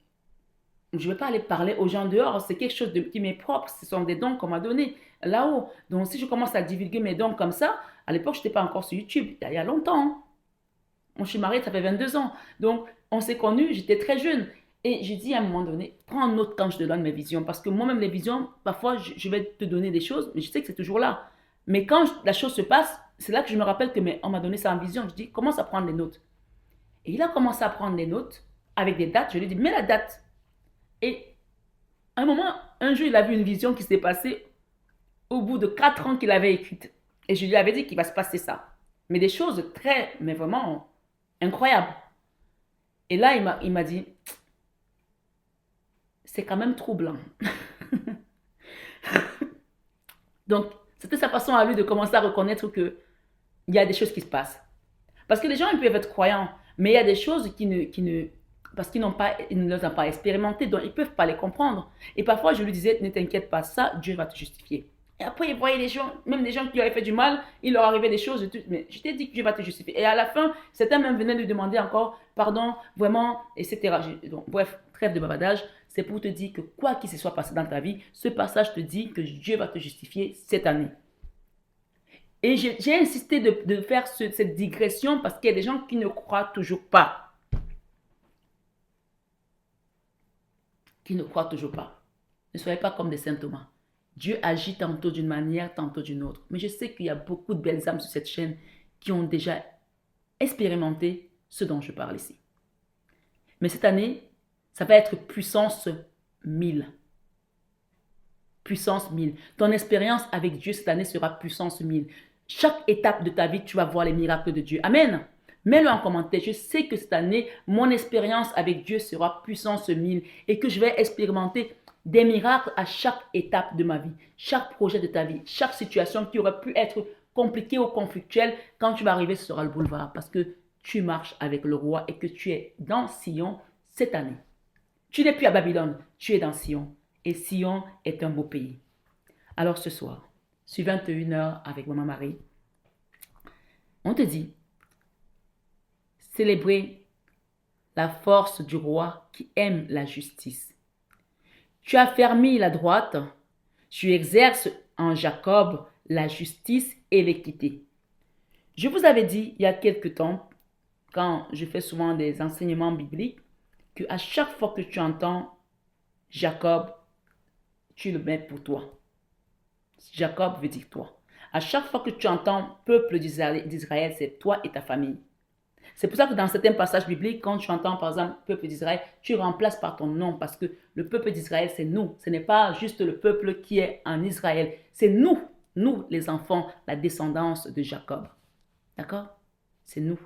je ne vais pas aller parler aux gens dehors. C'est quelque chose qui m'est propre. Ce sont des dons qu'on m'a donnés là-haut. Donc, si je commence à divulguer mes dons comme ça, à l'époque, je n'étais pas encore sur YouTube. Il y a longtemps. Hein. Je suis mariée, ça fait 22 ans. Donc, on s'est connus, j'étais très jeune. Et j'ai dit à un moment donné, prends note quand je te donne mes visions. Parce que moi-même, les visions, parfois, je vais te donner des choses, mais je sais que c'est toujours là. Mais quand la chose se passe, c'est là que je me rappelle que on m'a donné ça en vision. Je dis, commence à prendre les notes. Et il a commencé à prendre les notes avec des dates. Je lui ai dit, mets la date. Et à un moment, un jour, il a vu une vision qui s'est passée au bout de 4 ans qu'il avait écrite. Et je lui avais dit qu'il va se passer ça. Mais des choses très, mais vraiment incroyables. Et là, il m'a dit, c'est quand même troublant. Donc, c'était sa façon à lui de commencer à reconnaître qu'il y a des choses qui se passent. Parce que les gens, ils peuvent être croyants, mais il y a des choses parce qu'ils ils ne les ont pas expérimentées, donc ils ne peuvent pas les comprendre. Et parfois, je lui disais, ne t'inquiète pas, ça, Dieu va te justifier. Et après, il voyait les gens, même les gens qui lui avaient fait du mal, il leur arrivait des choses, mais je t'ai dit que Dieu va te justifier. Et à la fin, certains même venaient lui demander encore, pardon, vraiment, etc. Donc, bref, trêve de bavardage, c'est pour te dire que quoi qu'il se soit passé dans ta vie, ce passage te dit que Dieu va te justifier cette année. Et j'ai insisté de faire cette digression parce qu'il y a des gens qui ne croient toujours pas. Qui ne croient toujours pas. Ne soyez pas comme des saint Thomas. Dieu agit tantôt d'une manière, tantôt d'une autre. Mais je sais qu'il y a beaucoup de belles âmes sur cette chaîne qui ont déjà expérimenté ce dont je parle ici. Mais cette année, ça va être puissance 1000. Puissance 1000. Ton expérience avec Dieu cette année sera puissance 1000. Chaque étape de ta vie, tu vas voir les miracles de Dieu. Amen. Mets-le en commentaire. Je sais que cette année, mon expérience avec Dieu sera puissance 1000 et que je vais expérimenter des miracles à chaque étape de ma vie, chaque projet de ta vie, chaque situation qui aurait pu être compliquée ou conflictuelle. Quand tu vas arriver, ce sera le boulevard parce que tu marches avec le roi et que tu es dans Sion cette année. Tu n'es plus à Babylone, tu es dans Sion. Et Sion est un beau pays. Alors ce soir, sur 21h avec Maman Marie, on te dit, célébrer la force du roi qui aime la justice. Tu as fermé la droite, tu exerces en Jacob la justice et l'équité. Je vous avais dit il y a quelque temps, quand je fais souvent des enseignements bibliques, qu'à chaque fois que tu entends Jacob, tu le mets pour toi. Jacob veut dire toi. À chaque fois que tu entends peuple d'Israël, c'est toi et ta famille. C'est pour ça que dans certains passages bibliques, quand tu entends par exemple peuple d'Israël, tu remplaces par ton nom parce que le peuple d'Israël, c'est nous. Ce n'est pas juste le peuple qui est en Israël. C'est nous, nous les enfants, la descendance de Jacob. D'accord? C'est nous.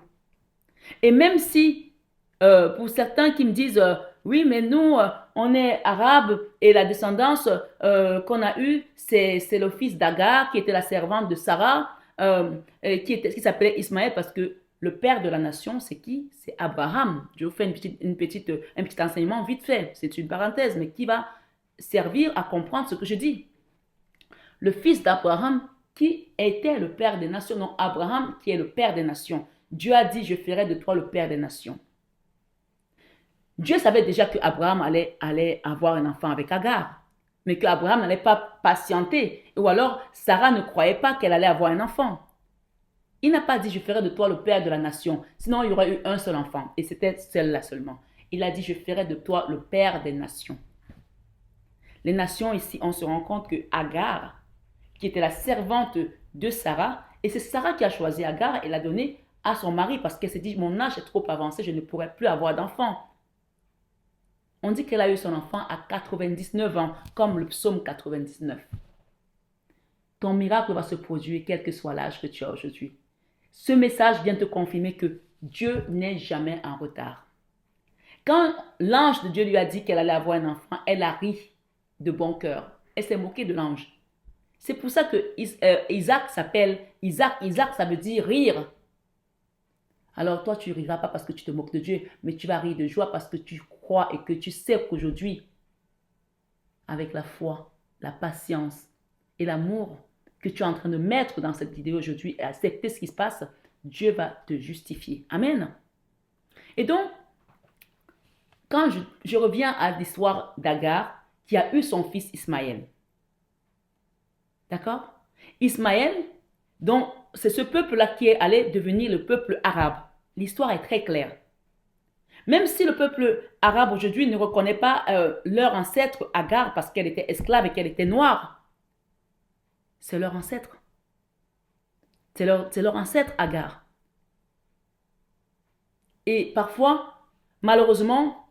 Et même si, pour certains qui me disent, oui, mais nous, on est arabes et la descendance qu'on a eue, c'est le fils d'Agar qui était la servante de Sarah, qui s'appelait Ismaël parce que le père de la nation, c'est qui? C'est Abraham. Je vous fais un petit enseignement vite fait. C'est une parenthèse, mais qui va servir à comprendre ce que je dis. Le fils d'Abraham, qui était le père des nations, non, Abraham qui est le père des nations. Dieu a dit, je ferai de toi le père des nations. Dieu savait déjà qu'Abraham allait avoir un enfant avec Agar, mais qu'Abraham n'allait pas patienter. Ou alors, Sarah ne croyait pas qu'elle allait avoir un enfant. Il n'a pas dit, je ferai de toi le père de la nation. Sinon, il y aurait eu un seul enfant. Et c'était celle-là seulement. Il a dit, je ferai de toi le père des nations. Les nations ici, on se rend compte que Agar, qui était la servante de Sarah, et c'est Sarah qui a choisi Agar et l'a donnée à son mari parce qu'elle s'est dit, mon âge est trop avancé, je ne pourrai plus avoir d'enfant. On dit qu'elle a eu son enfant à 99 ans, comme le psaume 99. Ton miracle va se produire quel que soit l'âge que tu as aujourd'hui. Ce message vient te confirmer que Dieu n'est jamais en retard. Quand l'ange de Dieu lui a dit qu'elle allait avoir un enfant, elle a ri de bon cœur. Elle s'est moquée de l'ange. C'est pour ça que Isaac s'appelle Isaac. Isaac, ça veut dire rire. Alors toi, tu ne riras pas parce que tu te moques de Dieu, mais tu vas rire de joie parce que tu crois et que tu sais qu'aujourd'hui, avec la foi, la patience et l'amour que tu es en train de mettre dans cette vidéo aujourd'hui et accepter ce qui se passe, Dieu va te justifier. Amen. Et donc, quand je reviens à l'histoire d'Agar, qui a eu son fils Ismaël. D'accord? Ismaël, donc c'est ce peuple-là qui est allé devenir le peuple arabe. L'histoire est très claire. Même si le peuple arabe aujourd'hui ne reconnaît pas leur ancêtre Agar parce qu'elle était esclave et qu'elle était noire, c'est leur ancêtre. C'est leur ancêtre Agar. Et parfois, malheureusement,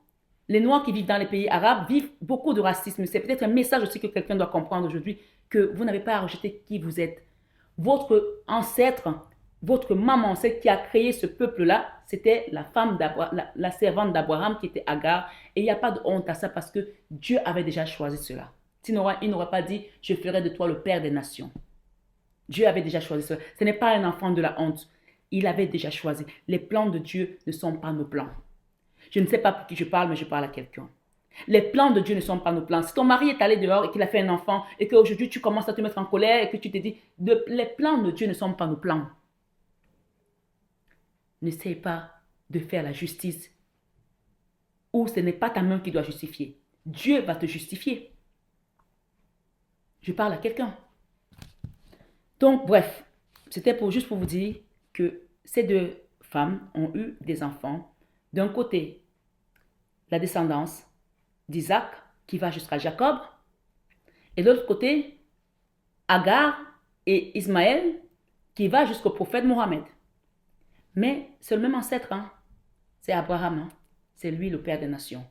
les Noirs qui vivent dans les pays arabes vivent beaucoup de racisme. C'est peut-être un message aussi que quelqu'un doit comprendre aujourd'hui, que vous n'avez pas à rejeter qui vous êtes. Votre ancêtre, votre maman, celle qui a créé ce peuple-là, c'était la femme la servante d'Abraham qui était Agar. Et il n'y a pas de honte à ça parce que Dieu avait déjà choisi cela. Sinon, il n'aurait pas dit, je ferai de toi le père des nations. Dieu avait déjà choisi cela. Ce n'est pas un enfant de la honte. Il avait déjà choisi. Les plans de Dieu ne sont pas nos plans. Je ne sais pas pour qui je parle, mais je parle à quelqu'un. Les plans de Dieu ne sont pas nos plans. Si ton mari est allé dehors et qu'il a fait un enfant et qu'aujourd'hui tu commences à te mettre en colère et que tu te dis, les plans de Dieu ne sont pas nos plans. N'essaye pas de faire la justice où ce n'est pas ta main qui doit justifier. Dieu va te justifier. Je parle à quelqu'un. Donc, bref, c'était juste pour vous dire que ces deux femmes ont eu des enfants. D'un côté, la descendance d'Isaac qui va jusqu'à Jacob. Et de l'autre côté, Agar et Ismaël qui va jusqu'au prophète Mohammed. Mais c'est le même ancêtre, hein? C'est Abraham, hein? C'est lui le père des nations.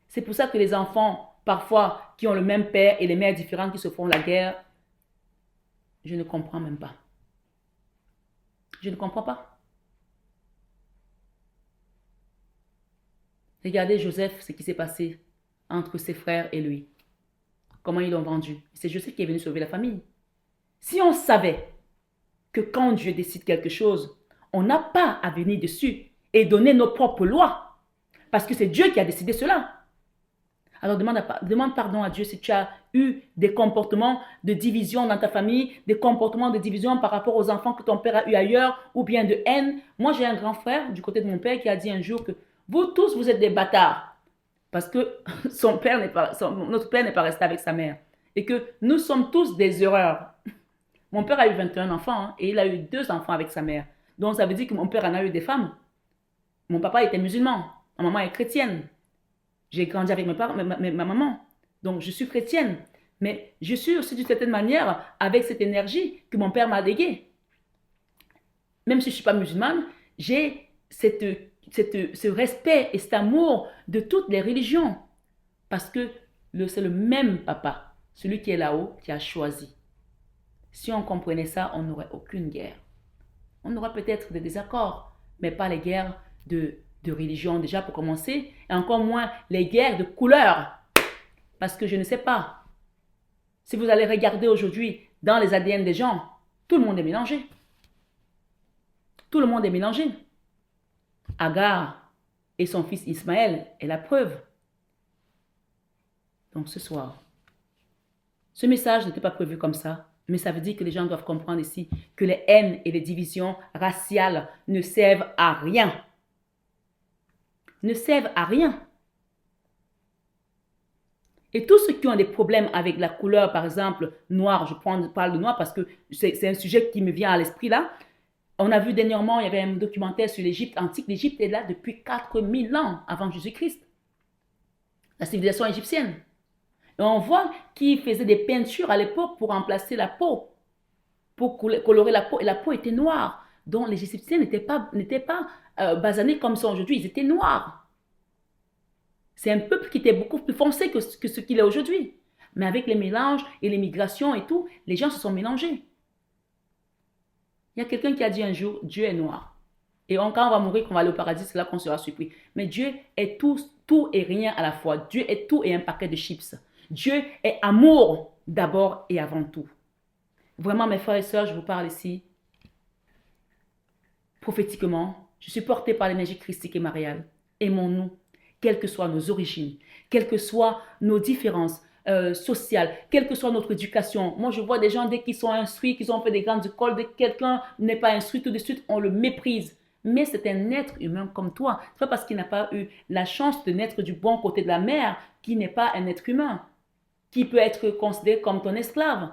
C'est pour ça que les enfants, parfois, qui ont le même père et les mères différentes qui se font la guerre, je ne comprends même pas. Je ne comprends pas. Regardez Joseph, ce qui s'est passé entre ses frères et lui. Comment ils l'ont vendu. C'est Joseph qui est venu sauver la famille. Si on savait que quand Dieu décide quelque chose, on n'a pas à venir dessus et donner nos propres lois. Parce que c'est Dieu qui a décidé cela. Alors demande pardon à Dieu si tu as eu des comportements de division dans ta famille, des comportements de division par rapport aux enfants que ton père a eu ailleurs, ou bien de haine. Moi, j'ai un grand frère du côté de mon père qui a dit un jour que vous tous, vous êtes des bâtards. Parce que notre père n'est pas resté avec sa mère. Et que nous sommes tous des erreurs. Mon père a eu 21 enfants, hein, et il a eu 2 enfants avec sa mère. Donc ça veut dire que mon père en a eu des femmes. Mon papa était musulman. Ma maman est chrétienne. J'ai grandi avec ma maman. Donc je suis chrétienne. Mais je suis aussi d'une certaine manière avec cette énergie que mon père m'a léguée. Même si je ne suis pas musulmane, j'ai ce respect et cet amour de toutes les religions. Parce que c'est le même papa, celui qui est là-haut, qui a choisi. Si on comprenait ça, on n'aurait aucune guerre. On aurait peut-être des désaccords, mais pas les guerres de religion déjà pour commencer, et encore moins les guerres de couleur. Parce que je ne sais pas, si vous allez regarder aujourd'hui dans les ADN des gens, tout le monde est mélangé. Tout le monde est mélangé. Agar et son fils Ismaël est la preuve. Donc ce soir, ce message n'était pas prévu comme ça, mais ça veut dire que les gens doivent comprendre ici que les haines et les divisions raciales ne servent à rien. Ne servent à rien. Et tous ceux qui ont des problèmes avec la couleur, par exemple, noir, parle de noir parce que c'est un sujet qui me vient à l'esprit là. On a vu dernièrement, il y avait un documentaire sur l'Égypte antique. L'Égypte est là depuis 4000 ans avant Jésus-Christ. La civilisation égyptienne. Et on voit qu'ils faisaient des peintures à l'époque pour remplacer la peau, pour colorer la peau. Et la peau était noire. Donc les Égyptiens n'étaient pas basanés comme ça aujourd'hui. Ils étaient noirs. C'est un peuple qui était beaucoup plus foncé que ce qu'il est aujourd'hui. Mais avec les mélanges et les migrations et tout, les gens se sont mélangés. Il y a quelqu'un qui a dit un jour, Dieu est noir. Et quand on va mourir, qu'on va aller au paradis, c'est là qu'on sera surpris. Mais Dieu est tout et rien à la fois. Dieu est tout et un paquet de chips. Dieu est amour d'abord et avant tout. Vraiment, mes frères et sœurs, je vous parle ici prophétiquement. Je suis portée par l'énergie christique et mariale. Aimons-nous, quelles que soient nos origines, quelles que soient nos différences sociales, quelle que soit notre éducation. Moi, je vois des gens, dès qu'ils sont instruits, qu'ils ont fait des grandes écoles, dès que quelqu'un n'est pas instruit, tout de suite, on le méprise. Mais c'est un être humain comme toi. Ce n'est pas parce qu'il n'a pas eu la chance de naître du bon côté de la mer qu'il n'est pas un être humain, qui peut être considéré comme ton esclave.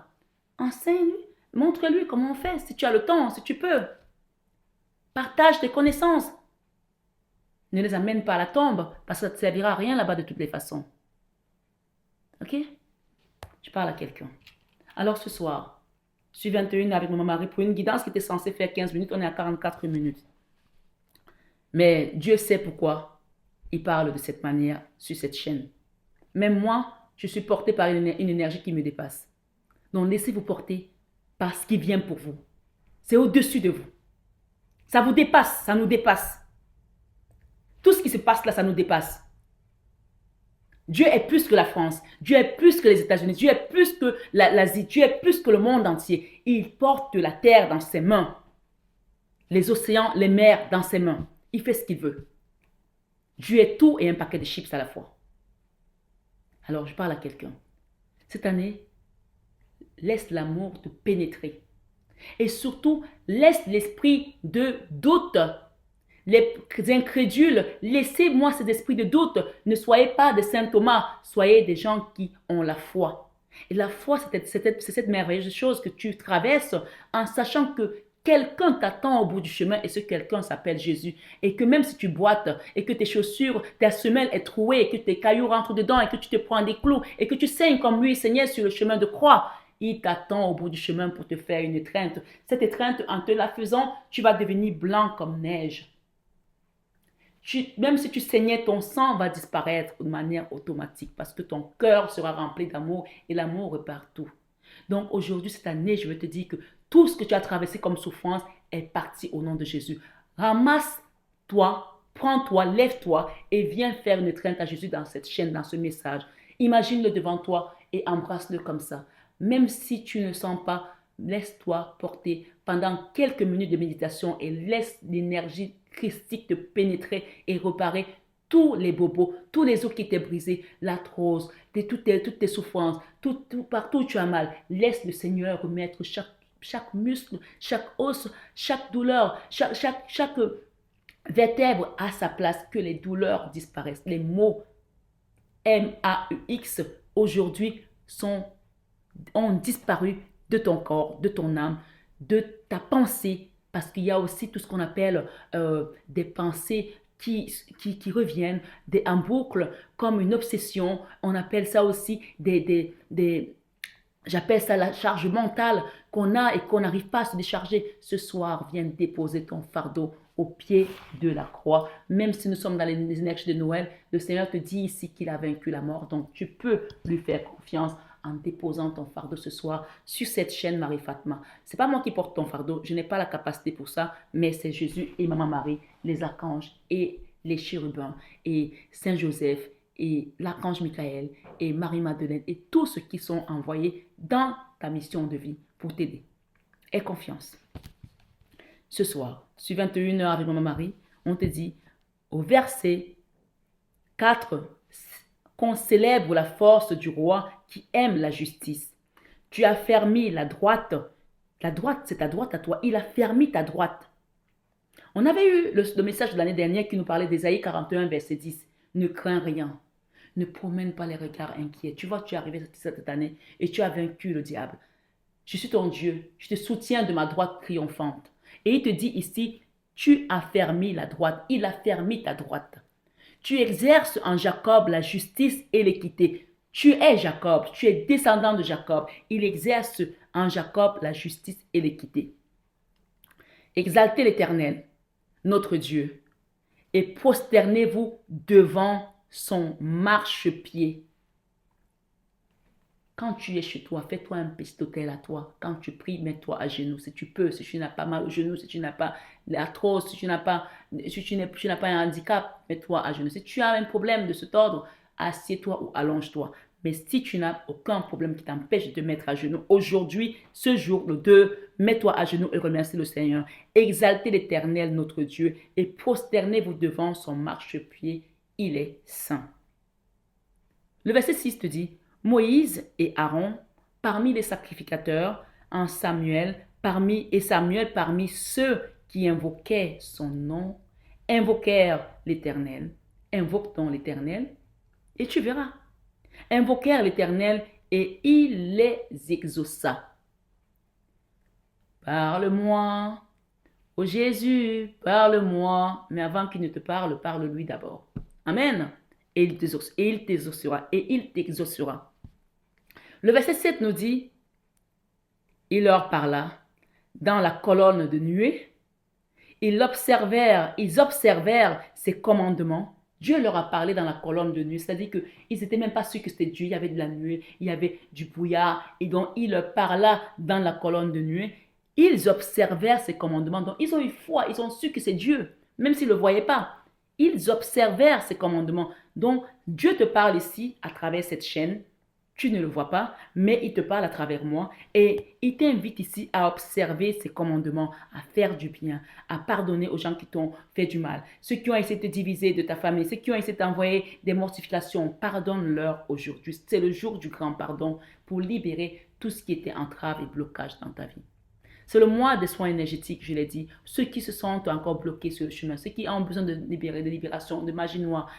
Enseigne-lui, montre-lui comment on fait, si tu as le temps, si tu peux. Partage tes connaissances. Ne les amène pas à la tombe, parce que ça ne te servira à rien là-bas de toutes les façons. Ok? Je parle à quelqu'un. Alors ce soir, je suis 21 avec mon mari pour une guidance qui était censée faire 15 minutes, on est à 44 minutes. Mais Dieu sait pourquoi il parle de cette manière sur cette chaîne. Même moi, je suis portée par une énergie qui me dépasse. Donc laissez-vous porter par ce qui vient pour vous. C'est au-dessus de vous. Ça vous dépasse, ça nous dépasse. Tout ce qui se passe là, ça nous dépasse. Dieu est plus que la France, Dieu est plus que les États-Unis, Dieu est plus que l'Asie, Dieu est plus que le monde entier. Il porte la terre dans ses mains, les océans, les mers dans ses mains. Il fait ce qu'il veut. Dieu est tout et un paquet de chips à la fois. Alors je parle à quelqu'un. Cette année, laisse l'amour te pénétrer. Et surtout, laisse l'esprit de doute. Les incrédules, laissez-moi cet esprit de doute. Ne soyez pas des saint Thomas, soyez des gens qui ont la foi. Et la foi, c'est cette merveilleuse chose que tu traverses en sachant que quelqu'un t'attend au bout du chemin et ce quelqu'un s'appelle Jésus. Et que même si tu boites et que tes chaussures, ta semelle est trouée et que tes cailloux rentrent dedans et que tu te prends des clous et que tu saignes comme lui saignait sur le chemin de croix, il t'attend au bout du chemin pour te faire une étreinte. Cette étreinte, en te la faisant, tu vas devenir blanc comme neige. Même si tu saignais, ton sang va disparaître de manière automatique parce que ton cœur sera rempli d'amour et l'amour repart tout. Donc aujourd'hui, cette année, je veux te dire que tout ce que tu as traversé comme souffrance est parti au nom de Jésus. Ramasse-toi, prends-toi, lève-toi et viens faire une étreinte à Jésus dans cette chaîne, dans ce message. Imagine-le devant toi et embrasse-le comme ça. Même si tu ne sens pas, laisse-toi porter pendant quelques minutes de méditation et laisse l'énergie christique te pénétrer et réparer tous les bobos, tous les os qui étaient brisés, l'arthrose, toutes tes souffrances, partout où tu as mal. Laisse le Seigneur remettre chaque muscle, chaque os, chaque douleur, chaque vertèbre à sa place, que les douleurs disparaissent. Les mots MAUX aujourd'hui ont disparu de ton corps, de ton âme, de ta pensée, parce qu'il y a aussi tout ce qu'on appelle des pensées qui reviennent en boucle comme une obsession. On appelle ça aussi j'appelle ça la charge mentale qu'on a et qu'on n'arrive pas à se décharger. Ce soir, viens déposer ton fardeau au pied de la croix. Même si nous sommes dans les énergies de Noël, le Seigneur te dit ici qu'il a vaincu la mort. Donc, tu peux lui faire confiance en déposant ton fardeau ce soir sur cette chaîne Marie Fatma. C'est pas moi qui porte ton fardeau, je n'ai pas la capacité pour ça, mais c'est Jésus et Maman Marie, les archanges et les chérubins et Saint Joseph et l'archange Michael et Marie-Madeleine et tous ceux qui sont envoyés dans ta mission de vie pour t'aider. Aie confiance. Ce soir, sur 21h avec Maman Marie, on te dit au verset 4 qu'on célèbre la force du roi qui aime la justice. Tu as fermé la droite. La droite, c'est ta droite à toi. Il a fermé ta droite. On avait eu le message de l'année dernière qui nous parlait d'Ésaïe 41, verset 10. Ne crains rien. Ne promène pas les regards inquiets. Tu vois, tu es arrivé cette année et tu as vaincu le diable. Je suis ton Dieu. Je te soutiens de ma droite triomphante. Et il te dit ici, tu as fermé la droite. Il a fermé ta droite. Tu exerces en Jacob la justice et l'équité. Tu es Jacob, tu es descendant de Jacob. Il exerce en Jacob la justice et l'équité. Exaltez l'Éternel, notre Dieu, et prosternez-vous devant son marchepied. Quand tu es chez toi, fais-toi un petit hôtel à toi. Quand tu pries, mets-toi à genoux si tu peux, si tu n'as pas mal au genou, si tu n'as pas l'arthrose, si tu n'as pas un handicap, mets-toi à genoux. Si tu as un problème de cet ordre, assieds-toi ou allonge-toi. Mais si tu n'as aucun problème qui t'empêche de te mettre à genoux, aujourd'hui, ce jour, le 2, mets-toi à genoux et remercie le Seigneur. Exaltez l'Éternel, notre Dieu, et prosternez-vous devant son marchepied. Il est saint. Le verset 6 te dit, Moïse et Aaron, parmi les sacrificateurs, Samuel parmi ceux qui invoquaient son nom, invoquèrent l'Éternel. Invoque donc l'Éternel et tu verras. Invoquèrent l'Éternel et il les exauça. Parle-moi, ô Jésus, parle-moi. Mais avant qu'il ne te parle, parle-lui d'abord. Amen. Et il t'exaucera. Et il t'exaucera. Le verset 7 nous dit, il leur parla dans la colonne de nuée. Ils observèrent ses commandements Dieu leur a parlé dans la colonne de nuit, c'est-à-dire qu'ils n'étaient même pas sûrs que c'était Dieu, il y avait de la nuée, il y avait du brouillard, et donc il leur parla dans la colonne de nuit. Ils observèrent ses commandements, donc ils ont eu foi, ils ont su que c'est Dieu, même s'ils ne le voyaient pas. Ils observèrent ses commandements. Donc Dieu te parle ici à travers cette chaîne. Tu ne le vois pas, mais il te parle à travers moi et il t'invite ici à observer ses commandements, à faire du bien, à pardonner aux gens qui t'ont fait du mal. Ceux qui ont essayé de te diviser de ta famille, ceux qui ont essayé de t'envoyer des mortifications, pardonne-leur aujourd'hui. C'est le jour du grand pardon pour libérer tout ce qui était entrave et blocage dans ta vie. C'est le mois des soins énergétiques, je l'ai dit. Ceux qui se sentent encore bloqués sur le chemin, ceux qui ont besoin de libérer, de libération, de magie noire,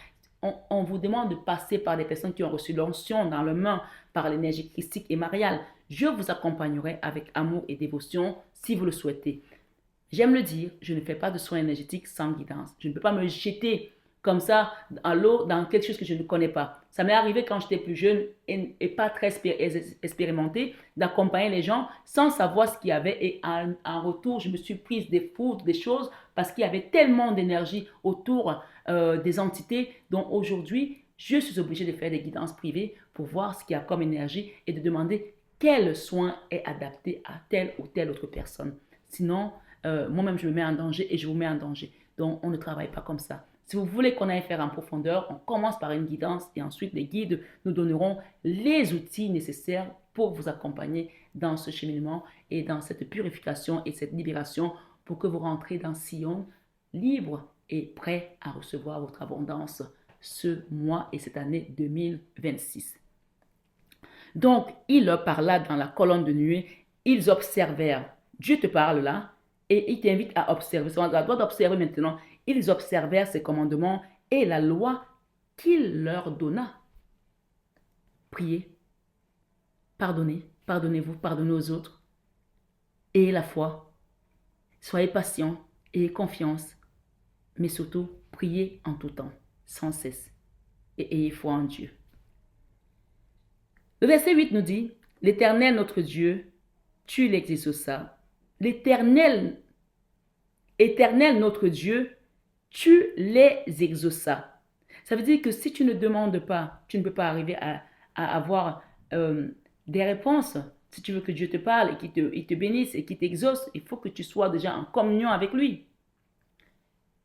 on vous demande de passer par des personnes qui ont reçu l'onction dans le main par l'énergie christique et mariale. Je vous accompagnerai avec amour et dévotion si vous le souhaitez. J'aime le dire, je ne fais pas de soins énergétiques sans guidance. Je ne peux pas me jeter comme ça à l'eau dans quelque chose que je ne connais pas. Ça m'est arrivé quand j'étais plus jeune et pas très expérimenté d'accompagner les gens sans savoir ce qu'il y avait et en retour, je me suis prise des foudres, des choses parce qu'il y avait tellement d'énergie autour des entités. Donc aujourd'hui, je suis obligée de faire des guidances privées pour voir ce qu'il y a comme énergie et de demander quel soin est adapté à telle ou telle autre personne. Sinon, moi-même, je me mets en danger et je vous mets en danger. Donc, on ne travaille pas comme ça. Si vous voulez qu'on aille faire en profondeur, on commence par une guidance et ensuite les guides nous donneront les outils nécessaires pour vous accompagner dans ce cheminement et dans cette purification et cette libération pour que vous rentrez dans Sion libre et prêt à recevoir votre abondance ce mois et cette année 2026. Donc, il leur parla dans la colonne de nuée, ils observèrent. Dieu te parle là et il t'invite à observer. C'est la loi d'observer maintenant. Ils observèrent ses commandements et la loi qu'il leur donna. Priez, pardonnez, pardonnez-vous, pardonnez aux autres. Ayez la foi, soyez patients, ayez confiance, mais surtout, priez en tout temps, sans cesse, et ayez foi en Dieu. Le verset 8 nous dit, l'Éternel notre Dieu, tu l'exaucas. L'Éternel, Éternel notre Dieu, tu les exaucas. Ça veut dire que si tu ne demandes pas, tu ne peux pas arriver à avoir des réponses. Si tu veux que Dieu te parle et qu'il te bénisse et qu'il t'exauce, il faut que tu sois déjà en communion avec lui.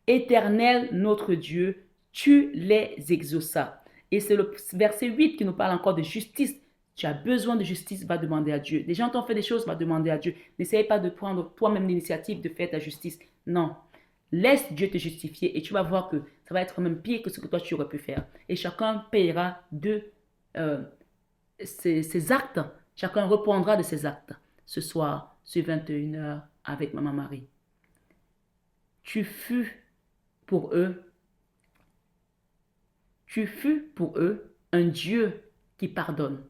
Éternel notre Dieu, tu les exaucas. Et c'est le verset 8 qui nous parle encore de justice. Tu as besoin de justice, va demander à Dieu. Des gens t'ont fait des choses, va demander à Dieu. N'essaye pas de prendre toi-même l'initiative de faire ta justice. Non. Laisse Dieu te justifier et tu vas voir que ça va être même pire que ce que toi tu aurais pu faire. Et chacun payera de ses actes. Chacun répondra de ses actes. Ce soir, sur 21h, avec Maman Marie. Tu fus pour eux un Dieu qui pardonne.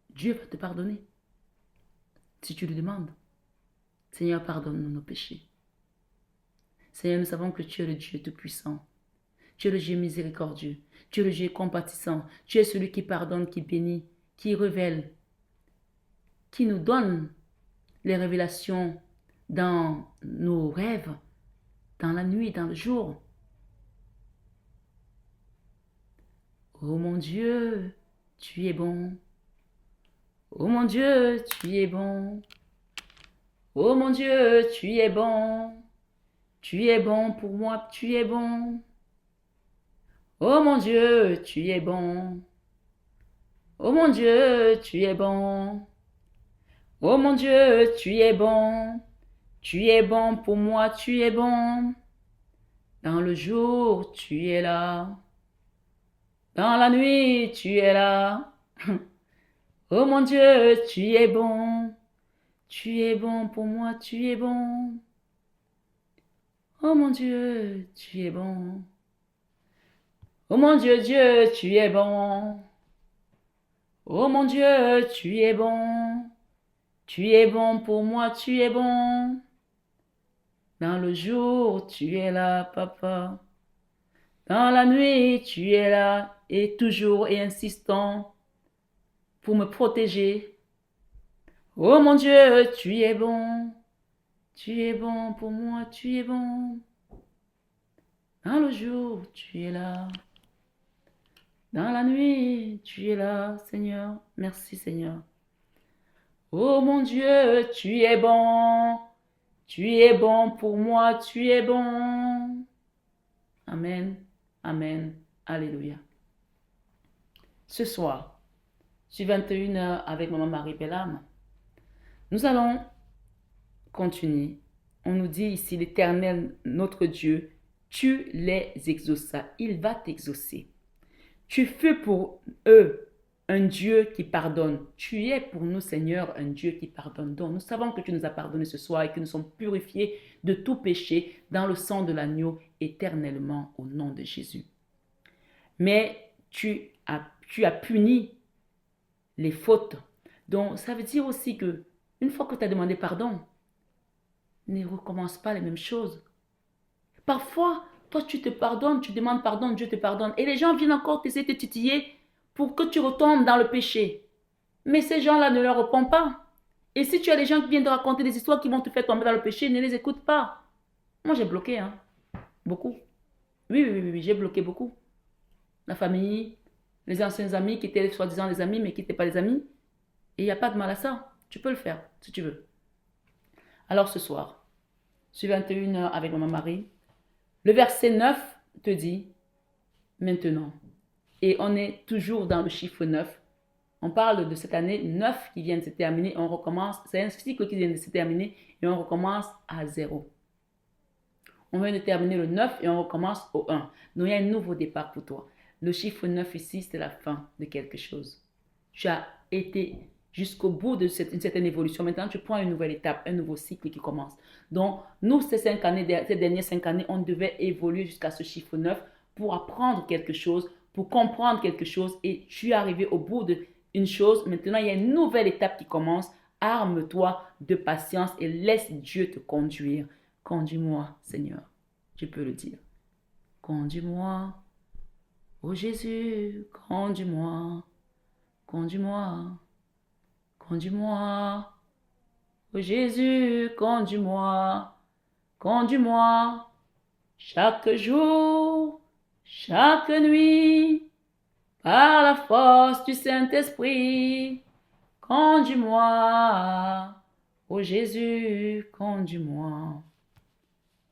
Dieu va te pardonner si tu lui demandes. Seigneur, pardonne-nous nos péchés. Seigneur, nous savons que tu es le Dieu tout-puissant. Tu es le Dieu miséricordieux. Tu es le Dieu compatissant. Tu es celui qui pardonne, qui bénit, qui révèle, qui nous donne les révélations dans nos rêves, dans la nuit, dans le jour. Oh mon Dieu, tu es bon. Oh mon Dieu, tu es bon. Oh mon Dieu, tu es bon. Tu es bon pour moi, tu es bon. Oh mon Dieu, tu es bon. Oh mon Dieu, tu es bon. Oh mon Dieu, tu es bon. Tu es bon pour moi, tu es bon. Dans le jour, tu es là. Dans la nuit, tu es là. Oh mon Dieu, tu es bon. Tu es bon pour moi, tu es bon. Oh mon Dieu, tu es bon. Oh mon Dieu, Dieu, tu es bon. Oh mon Dieu, tu es bon. Tu es bon pour moi, tu es bon. Dans le jour, tu es là, papa. Dans la nuit, tu es là et toujours et insistant pour me protéger. Oh mon Dieu, tu es bon. Tu es bon pour moi, tu es bon. Dans le jour, tu es là. Dans la nuit, tu es là, Seigneur. Merci, Seigneur. Oh mon Dieu, tu es bon. Tu es bon pour moi, tu es bon. Amen, amen, alléluia. Ce soir, sur 21h avec Maman Marie Bellam, nous allons continuer. On nous dit ici, l'Éternel, notre Dieu, tu les exaucas. Il va t'exaucer. Tu fus pour eux un Dieu qui pardonne. Tu es pour nous, Seigneur, un Dieu qui pardonne. Donc, nous savons que tu nous as pardonné ce soir et que nous sommes purifiés de tout péché dans le sang de l'agneau éternellement au nom de Jésus. Mais tu as puni les fautes. Donc, ça veut dire aussi que une fois que tu as demandé pardon, ne recommence pas les mêmes choses. Parfois, toi, tu te pardonnes, tu demandes pardon, Dieu te pardonne. Et les gens viennent encore t'essayer de te titiller pour que tu retombes dans le péché. Mais ces gens-là ne leur répondent pas. Et si tu as des gens qui viennent te raconter des histoires qui vont te faire tomber dans le péché, ne les écoute pas. Moi, j'ai bloqué, hein. Beaucoup. Oui, oui, oui, oui, j'ai bloqué beaucoup. La famille, les anciens amis qui étaient soi-disant des amis, mais qui n'étaient pas des amis. Et il n'y a pas de mal à ça. Tu peux le faire, si tu veux. Alors ce soir, sur 21h avec Maman Marie, le verset 9 te dit, maintenant. Et on est toujours dans le chiffre 9. On parle de cette année 9 qui vient de se terminer. On recommence. C'est un cycle qui vient de se terminer et on recommence à 0. On vient de terminer le 9 et on recommence au 1. Donc il y a un nouveau départ pour toi. Le chiffre 9 ici, c'est la fin de quelque chose. Tu as été jusqu'au bout de une certaine évolution. Maintenant, tu prends une nouvelle étape, un nouveau cycle qui commence. Donc, nous, ces dernières 5 années, on devait évoluer jusqu'à ce chiffre 9 pour apprendre quelque chose, pour comprendre quelque chose. Et tu es arrivé au bout d'une chose. Maintenant, il y a une nouvelle étape qui commence. Arme-toi de patience et laisse Dieu te conduire. Conduis-moi, Seigneur. Tu peux le dire. Conduis-moi, ô Jésus, conduis-moi, conduis-moi, conduis-moi, ô Jésus, conduis-moi, conduis-moi, chaque jour, chaque nuit, par la force du Saint-Esprit, conduis-moi, ô Jésus, conduis-moi.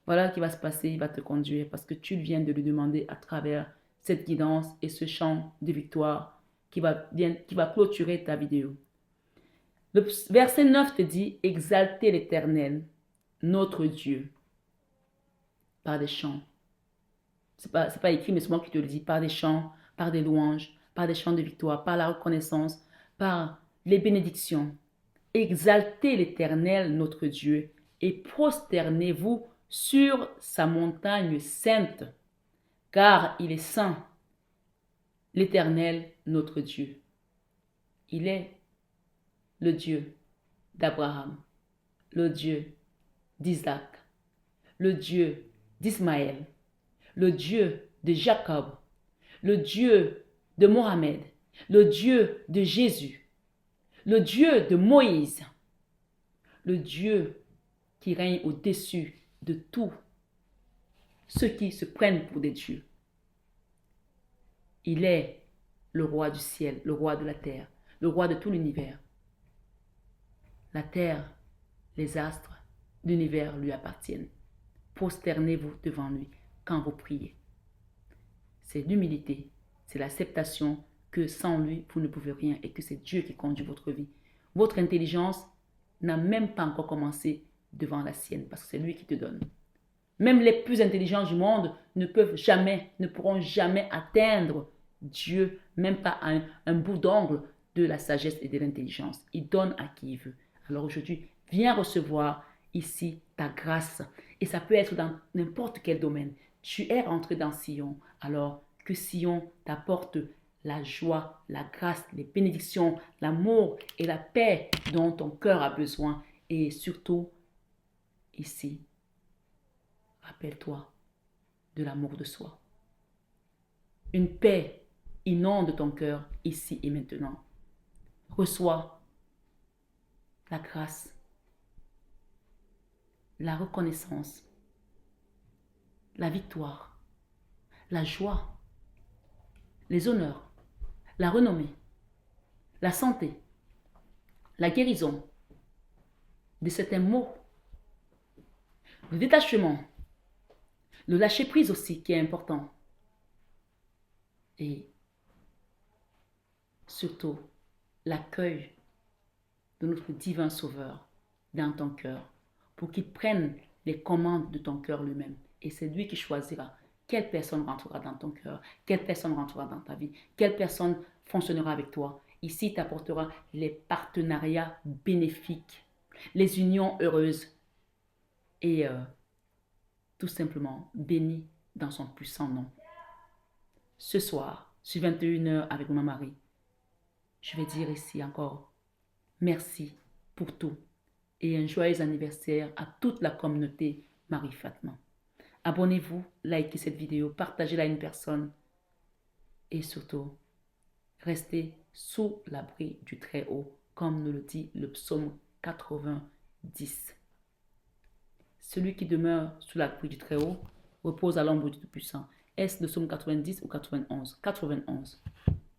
Voilà ce qui va se passer, il va te conduire parce que tu viens de lui demander à travers cette guidance et ce chant de victoire qui va clôturer ta vidéo. Le verset 9 te dit, exaltez l'Éternel, notre Dieu, par des chants. C'est pas écrit, mais c'est moi qui te le dis, par des chants, par des louanges, par des chants de victoire, par la reconnaissance, par les bénédictions. Exaltez l'Éternel, notre Dieu, et prosternez-vous sur sa montagne sainte, car il est saint, l'Éternel, notre Dieu. Il est le Dieu d'Abraham, le Dieu d'Isaac, le Dieu d'Ismaël, le Dieu de Jacob, le Dieu de Mohamed, le Dieu de Jésus, le Dieu de Moïse, le Dieu qui règne au-dessus de tous ceux qui se prennent pour des dieux. Il est le roi du ciel, le roi de la terre, le roi de tout l'univers. La terre, les astres, l'univers lui appartiennent. Prosternez-vous devant lui quand vous priez. C'est l'humilité, c'est l'acceptation que sans lui, vous ne pouvez rien et que c'est Dieu qui conduit votre vie. Votre intelligence n'a même pas encore commencé devant la sienne parce que c'est lui qui te donne. Même les plus intelligents du monde ne pourront jamais atteindre Dieu, même pas un bout d'ongle de la sagesse et de l'intelligence. Il donne à qui il veut. Alors aujourd'hui, viens recevoir ici ta grâce. Et ça peut être dans n'importe quel domaine. Tu es rentré dans Sion. Alors que Sion t'apporte la joie, la grâce, les bénédictions, l'amour et la paix dont ton cœur a besoin. Et surtout, ici, rappelle-toi de l'amour de soi. Une paix inonde ton cœur ici et maintenant. Reçois la grâce, la reconnaissance, la victoire la joie, les honneurs, la renommée, la santé, la guérison de certains maux, le détachement, le lâcher-prise aussi qui est important. Et surtout, l'accueil de notre divin Sauveur dans ton cœur pour qu'il prenne les commandes de ton cœur lui-même. Et c'est lui qui choisira quelle personne rentrera dans ton cœur, quelle personne rentrera dans ta vie, quelle personne fonctionnera avec toi. Ici, t'apportera les partenariats bénéfiques, les unions heureuses et tout simplement béni dans son puissant nom. Ce soir, sur 21h avec ma Marie, je vais dire ici encore merci pour tout et un joyeux anniversaire à toute la communauté Marie Fatma. Abonnez-vous, likez cette vidéo, partagez-la à une personne et surtout, restez sous l'abri du Très-Haut, comme nous le dit le psaume 90. Celui qui demeure sous l'abri du Très-Haut repose à l'ombre du Tout-Puissant. Est-ce le psaume 90 ou 91? 91.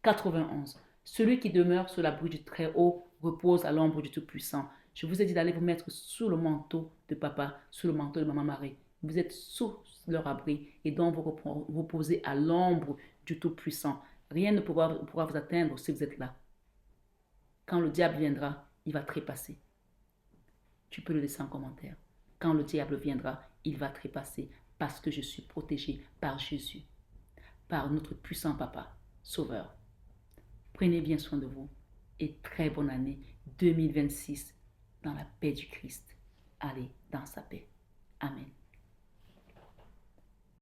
91. Celui qui demeure sous l'abri du Très-Haut repose à l'ombre du Tout-Puissant. Je vous ai dit d'aller vous mettre sous le manteau de papa, sous le manteau de maman Marie. Vous êtes sous leur abri et donc vous reposez à l'ombre du Tout-Puissant. Rien ne pourra vous atteindre si vous êtes là. Quand le diable viendra, il va trépasser. Tu peux le laisser en commentaire. Quand le diable viendra, il va trépasser parce que je suis protégé par Jésus, par notre puissant papa, Sauveur. Prenez bien soin de vous et très bonne année 2026 dans la paix du Christ. Allez dans sa paix. Amen.